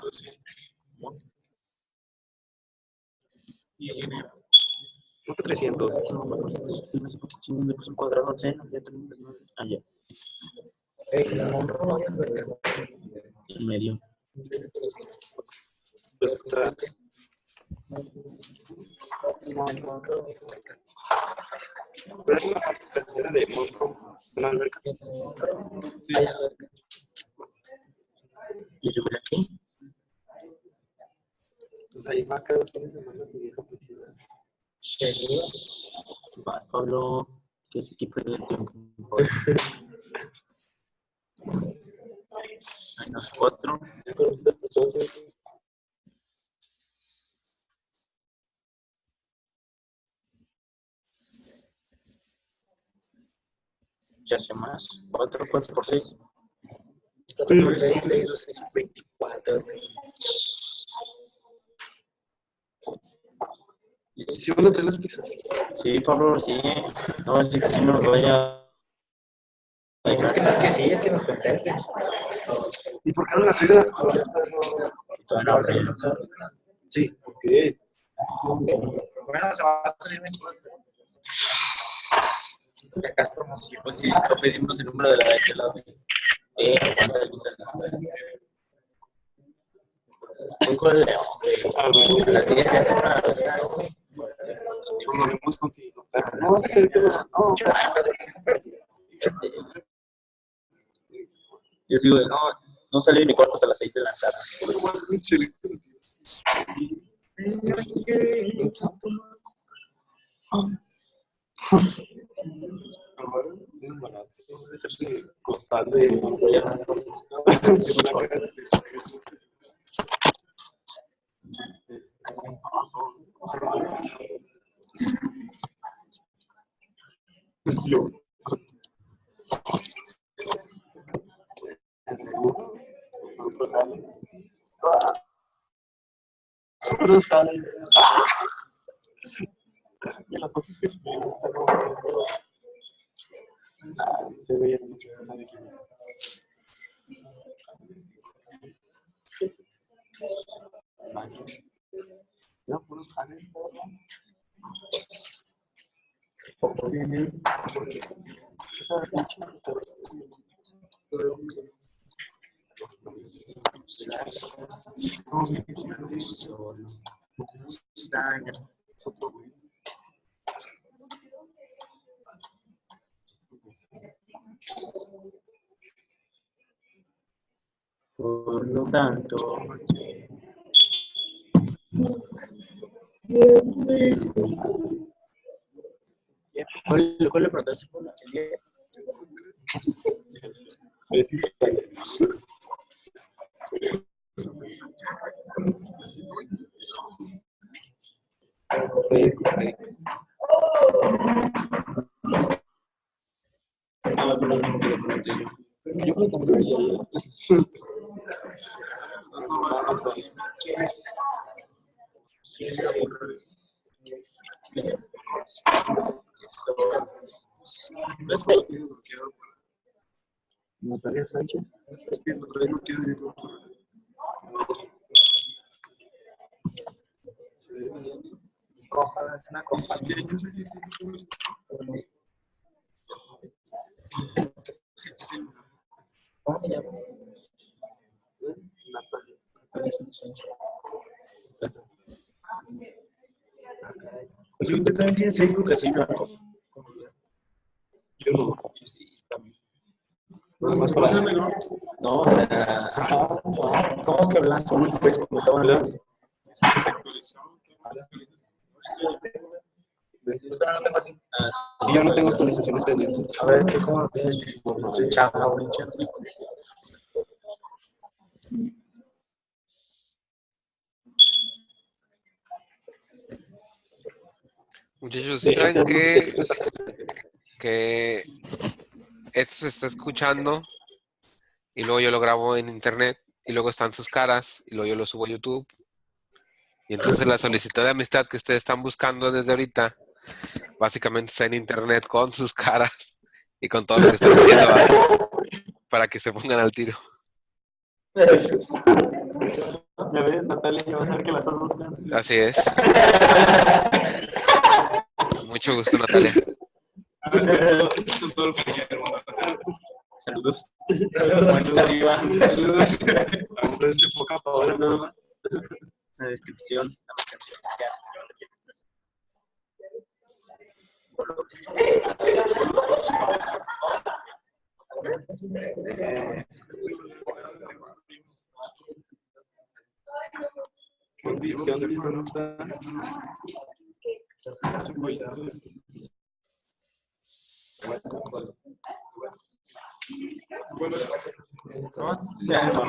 ¿Por qué 300? Le puse un cuadrado al seno. Ya. En medio. Pero es una casera de monstruo, una alberca. Sí. ¿Y yo por aquí? Pues ahí va cada fin de semana tu vieja. Pablo, que ese equipo de tiempo. -4. Ya hace más. 4 por 6. 4 por 6, 6, 6, 24. ¿Sí van a traer las pizzas? Sí, Pablo, sí. No, sí que sí me lo vaya. Es que no es que sí, es que nos contesten. ¿Y por qué no las figuras? Sí. Ok. Bueno, se va a salir mejor. Acá es promoción. Pues sí, no pedimos el número de la de aquel lado. Aguanta el pizza. Poco de León, güey. A las 10 ya es una. Nos vemos contigo. Pero no vas a querer que nos... No, Yo sigo de, no salí de mi cuarto hasta las 6 de la tarde. es el costal de... Yo. Se veía no, puros jales. Por lo tanto, ¿cuál le preguntaste? ¿El 10? Yo creo que también. Natalia Sánchez. Es que no traigo que digo. Es coja, es una coja. ¿Cómo se llama? Natalia Sánchez. Oye, ¿usted también tiene Facebook así blanco? Yo no. Sí, también. Nada más para... No, o sea, ¿cómo que blanco? Pues como estaba hablando. Yo no tengo actualizaciones pendientes. A ver, ¿cómo lo tienes? Chava, Muchachos, ¿sí saben que esto se está escuchando y luego yo lo grabo en internet y luego están sus caras y luego yo lo subo a YouTube? Y entonces la solicitud de amistad que ustedes están buscando desde ahorita básicamente está en internet con sus caras y con todo lo que están diciendo, ¿verdad? Para que se pongan al tiro. Ya ves, Natalia, ya vas a ver que la estás buscando. Así es. Mucho gusto, Natalia. Saludos. Saludos, Iván. Saludos. De poca palabra, nada más. La descripción. Condición de pregunta. No,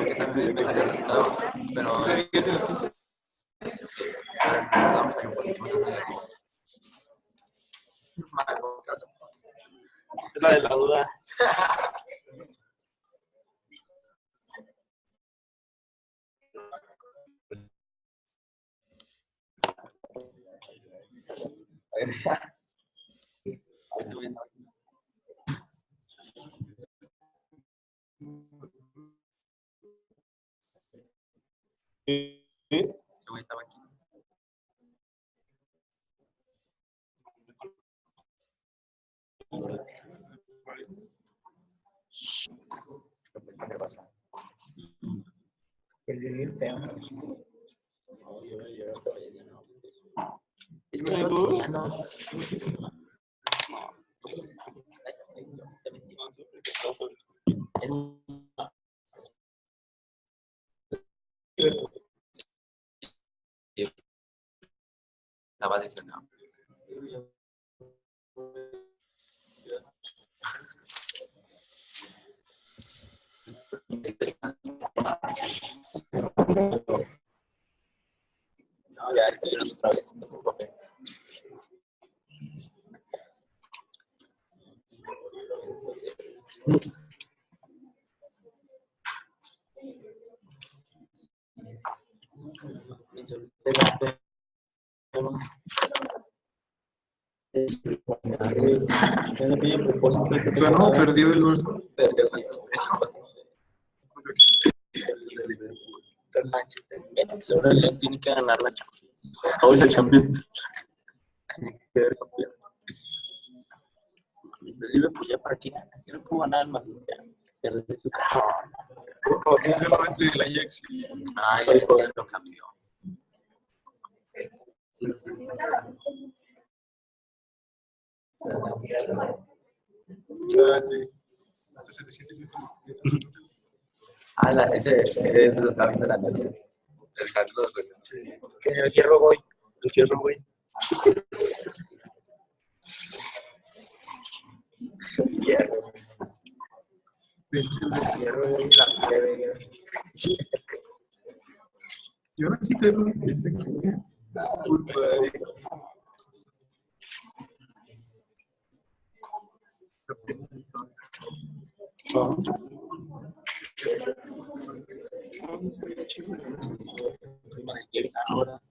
que también me salió el resultado, pero vamos a ir un positivo, no negativo. Es la de la duda. Ese güey estaba aquí. Estaba lesionado. No, ya estuvieron otra vez. Ganó, perdió el Barça. Ahora le tiene que ganar la Champions. Hoy la Champions. Tiene que quedar campeón. El Liverpool ya para aquí no pudo ganar más. Ya desde su casa. Completamente el Ajax. Ah, ya lo cambió. Ah, sí. Hasta 700 metros. Ah, ese es lo que de la noche. El Carlos. Que el fierro voy. El fierro voy. Fierro. Fierro y la plebe. Y ahora sí que este culpa de Ahora.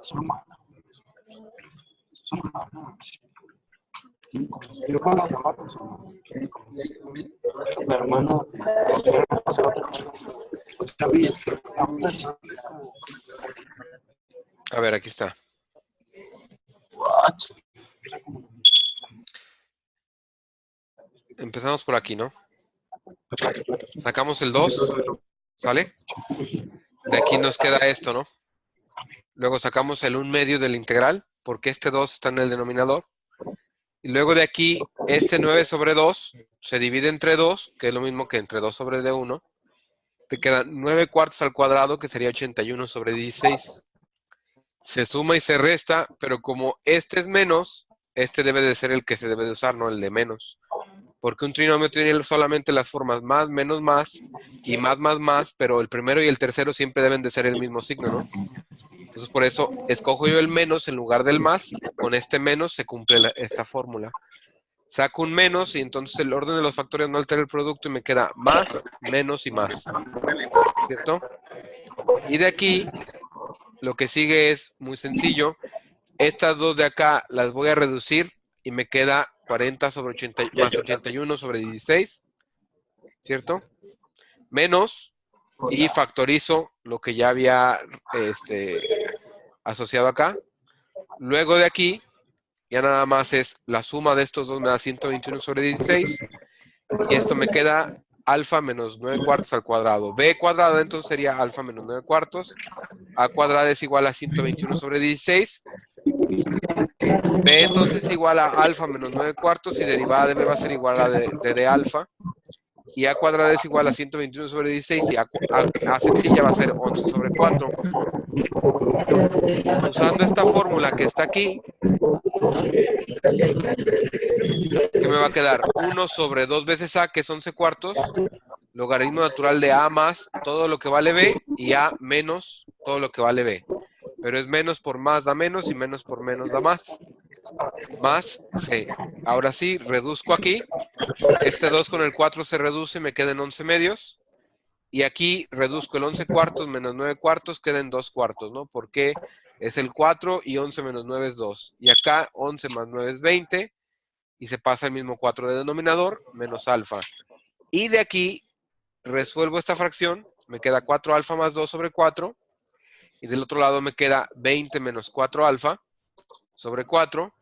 son humanos. Son humanos. Yo con las llamadas, la hermana A ver, aquí está. Empezamos por aquí, ¿no? Sacamos el 2, ¿sale? De aquí nos queda esto, ¿no? Luego sacamos el 1/2 del integral, porque este 2 está en el denominador. Y luego de aquí, este 9 sobre 2 se divide entre 2, que es lo mismo que entre 2 sobre D1. Te quedan 9 cuartos al cuadrado, que sería 81 sobre 16. Se suma y se resta, pero como este es menos, este debe de ser el que se debe de usar, no el de menos. Porque un trinomio tiene solamente las formas más, menos, más y más, pero el primero y el tercero siempre deben de ser el mismo signo, ¿no? Entonces, por eso escojo yo el menos en lugar del más. Con este menos se cumple esta fórmula. Saco un menos y entonces el orden de los factores no altera el producto y me queda más, menos y más. ¿Cierto? Y de aquí, lo que sigue es muy sencillo. Estas dos de acá las voy a reducir y me queda 40 sobre 80, más 81 sobre 16. ¿Cierto? Menos. Y factorizo lo que ya había asociado acá. Luego de aquí, ya nada más es la suma de estos dos me da 121 sobre 16. Y esto me queda alfa menos 9 cuartos al cuadrado. B cuadrada entonces sería alfa menos 9 cuartos. A cuadrada es igual a 121 sobre 16. B entonces es igual a alfa menos 9 cuartos y derivada de B va a ser igual a de alfa. y a cuadrada es igual a 121 sobre 16 y a sencilla va a ser 11 sobre 4. Usando esta fórmula que está aquí, ¿qué me va a quedar? 1 sobre 2 veces a, que es 11 cuartos, logaritmo natural de a más todo lo que vale b y a menos todo lo que vale b. Pero es menos por más da menos y menos por menos da más. Más c. Ahora sí, reduzco aquí. Este 2 con el 4 se reduce, me quedan 11 medios. Y aquí reduzco el 11 cuartos menos 9 cuartos, quedan 2 cuartos, ¿no? Porque es el 4 y 11 menos 9 es 2. Y acá 11 más 9 es 20. Y se pasa el mismo 4 de denominador, menos alfa. Y de aquí resuelvo esta fracción, me queda 4 alfa más 2 sobre 4. Y del otro lado me queda 20 menos 4 alfa sobre 4.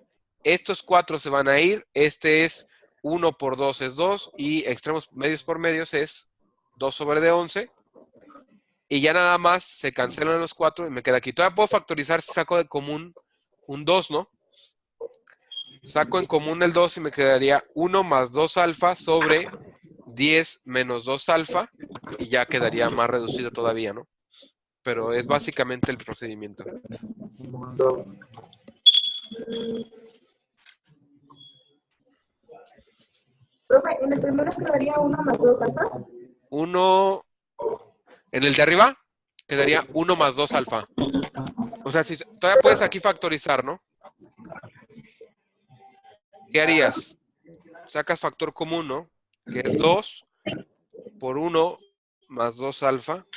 Estos 4 se van a ir. Este es 1 por 2 es 2. Y extremos medios por medios es 2 sobre de 11. Y ya nada más se cancelan los 4 y me queda aquí. Todavía puedo factorizar si saco de común un 2, ¿no? Saco en común el 2 y me quedaría 1 más 2 alfa sobre 10 menos 2 alfa. Y ya quedaría más reducido todavía, ¿no? Pero es básicamente el procedimiento. Profe, en el primero quedaría 1 más 2 alfa. 1, en el de arriba, quedaría 1 más 2 alfa. O sea, si todavía puedes aquí factorizar, ¿no? ¿Qué harías? Sacas factor común, ¿no? Que es 2 por 1 más 2 alfa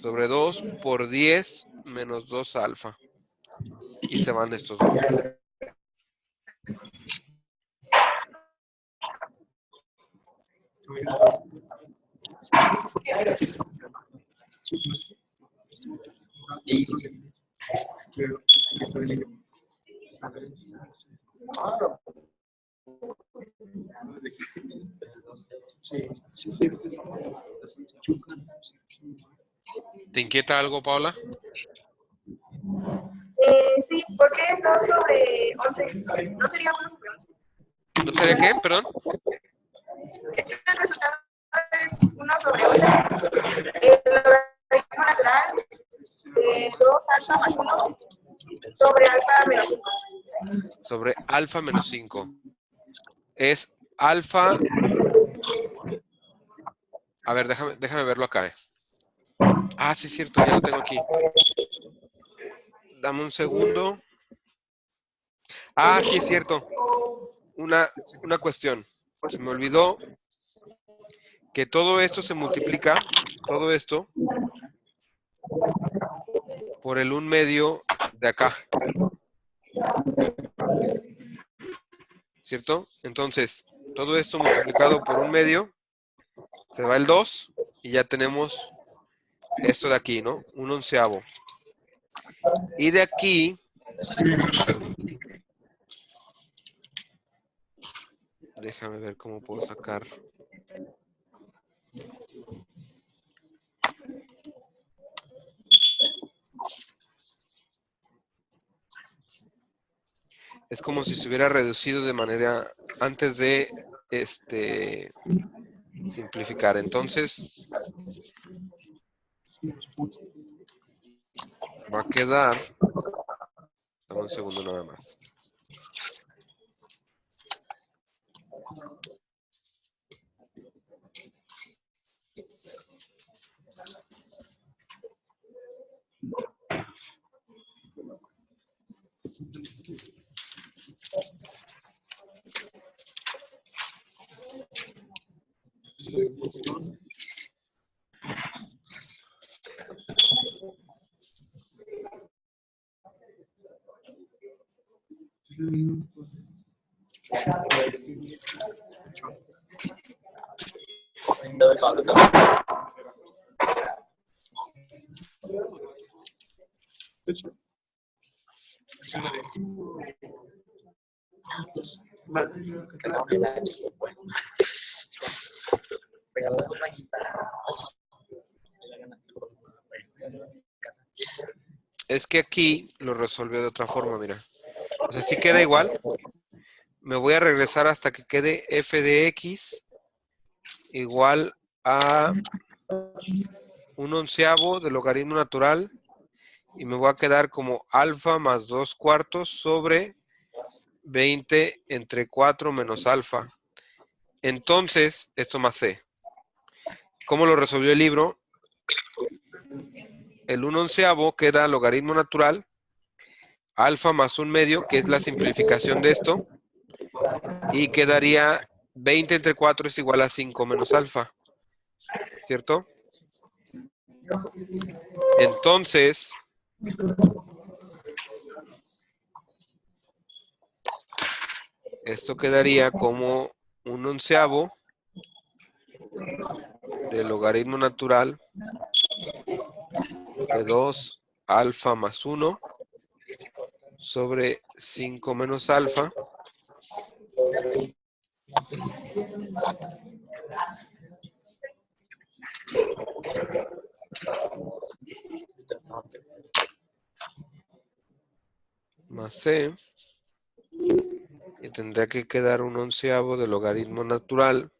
sobre 2 por 10 menos 2 alfa. Y se van estos dos. ¿Te inquieta algo, Paula? Sí, porque es 2 sobre 11. ¿No sería 1 sobre 11? ¿No sería qué? Perdón. Es que el resultado es 1 sobre 11. El logaritmo natural de 2 alfa más 1 sobre alfa menos 5. Sobre alfa menos 5. Es alfa. A ver, déjame verlo acá. Ah, sí, es cierto, ya lo tengo aquí. Dame un segundo. Ah, sí, es cierto. Una cuestión. Se me olvidó que todo esto se multiplica, todo esto, por el 1/2 de acá. ¿Cierto? Entonces, todo esto multiplicado por 1/2, se va el 2 y ya tenemos esto de aquí, ¿no? 1/11. Y de aquí, déjame ver cómo puedo sacar. Es como si se hubiera reducido de manera antes de simplificar. Entonces, va a quedar. Dame un segundo nada más. Es que aquí lo resolvió de otra forma, mira. O sea, sí queda igual. me voy a regresar hasta que quede f de x igual a 1/11 del logaritmo natural y me voy a quedar como alfa más 2/4 sobre 20 entre 4 menos alfa. Entonces, esto más c. ¿Cómo lo resolvió el libro? El 1/11 queda logaritmo natural, alfa más 1/2, que es la simplificación de esto, y quedaría 20 entre 4 es igual a 5 menos alfa, ¿cierto? Entonces, esto quedaría como 1/11 del logaritmo natural de 2 alfa más 1 sobre 5 menos alfa más c, y tendría que quedar 1/11 del logaritmo natural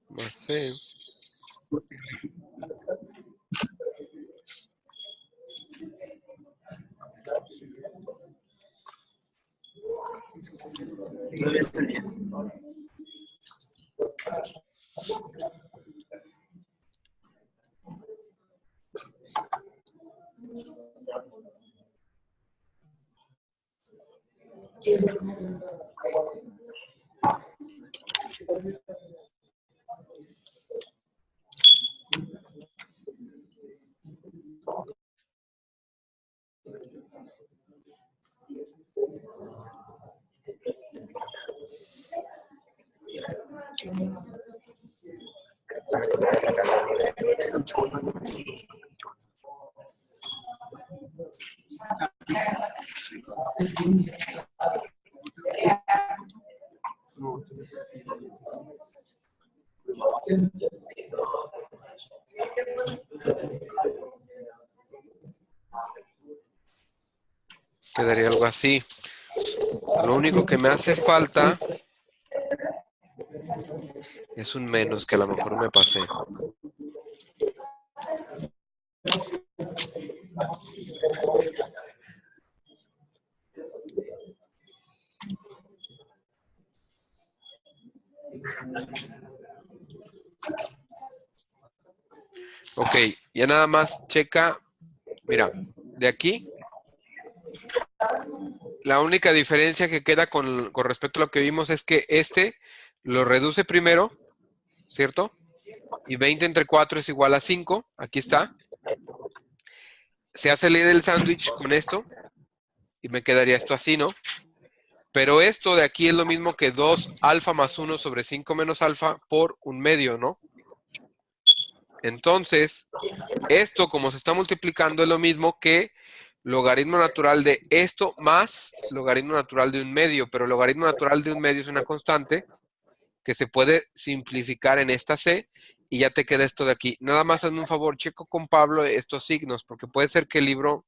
más c Todavía está el 10. quedaría algo así. Lo único que me hace falta es un menos, que a lo mejor me pasé. Ok, ya nada más checa. Mira, de aquí, la única diferencia que queda con respecto a lo que vimos es que este lo reduce primero, ¿cierto? Y 20 entre 4 es igual a 5. Aquí está. Se hace ley del sándwich con esto. Y me quedaría esto así, ¿no? Pero esto de aquí es lo mismo que 2 alfa más 1 sobre 5 menos alfa por 1/2, ¿no? Entonces, esto como se está multiplicando es lo mismo que logaritmo natural de esto más logaritmo natural de 1/2. Pero el logaritmo natural de 1/2 es una constante que se puede simplificar en esta C y ya te queda esto de aquí. Nada más hazme un favor, checo con Pablo estos signos, porque puede ser que el libro,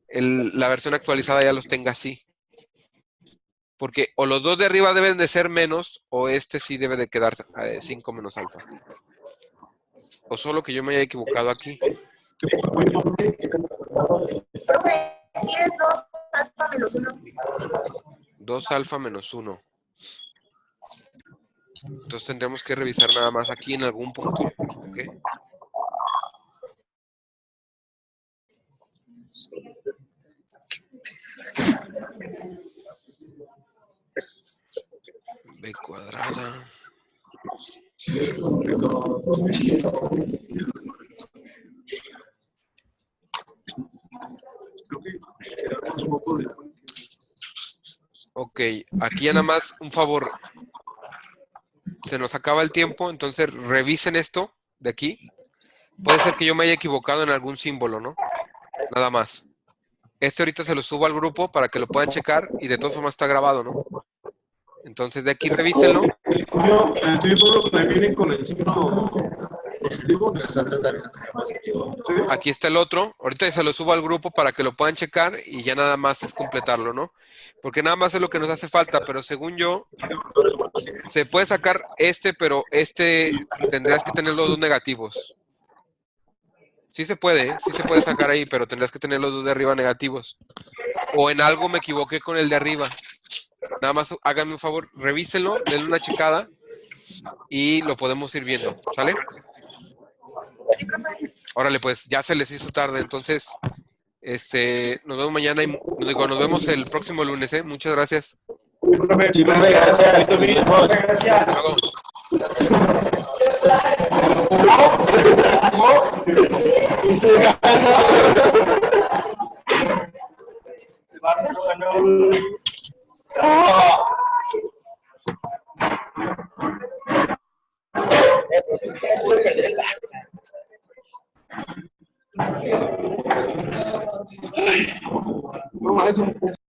la versión actualizada ya los tenga así. Porque o los dos de arriba deben de ser menos, o este sí debe de quedar 5 menos alfa. O solo que yo me haya equivocado aquí. Profe, si es 2 alfa menos 1. 2 alfa menos 1. Entonces tendremos que revisar nada más aquí en algún punto. ¿Me equivoqué? B cuadrada. Creo que quedamos un poco de... Ok, aquí ya nada más un favor. Se nos acaba el tiempo, entonces revisen esto de aquí. Puede ser que yo me haya equivocado en algún símbolo, ¿no? Nada más. Este ahorita se lo subo al grupo para que lo puedan checar y de todas formas está grabado, ¿no? Entonces de aquí revísenlo. El tuyo lo dividen con el signo positivo. Aquí está el otro. Ahorita se lo subo al grupo para que lo puedan checar y ya nada más es completarlo, ¿no? Porque nada más es lo que nos hace falta, pero según yo, se puede sacar este, pero este tendrías que tener los dos negativos. Sí se puede, sí se puede sacar ahí, pero tendrías que tener los dos de arriba negativos. O en algo me equivoqué con el de arriba. Nada más háganme un favor, revísenlo, denle una checada y lo podemos ir viendo, ¿sale? Órale, pues ya se les hizo tarde, entonces nos vemos mañana y nos vemos el próximo lunes, ¿eh? Muchas gracias. Sí, profe, gracias. Nos vemos. Hasta luego. El Barça no ganó. No, eso.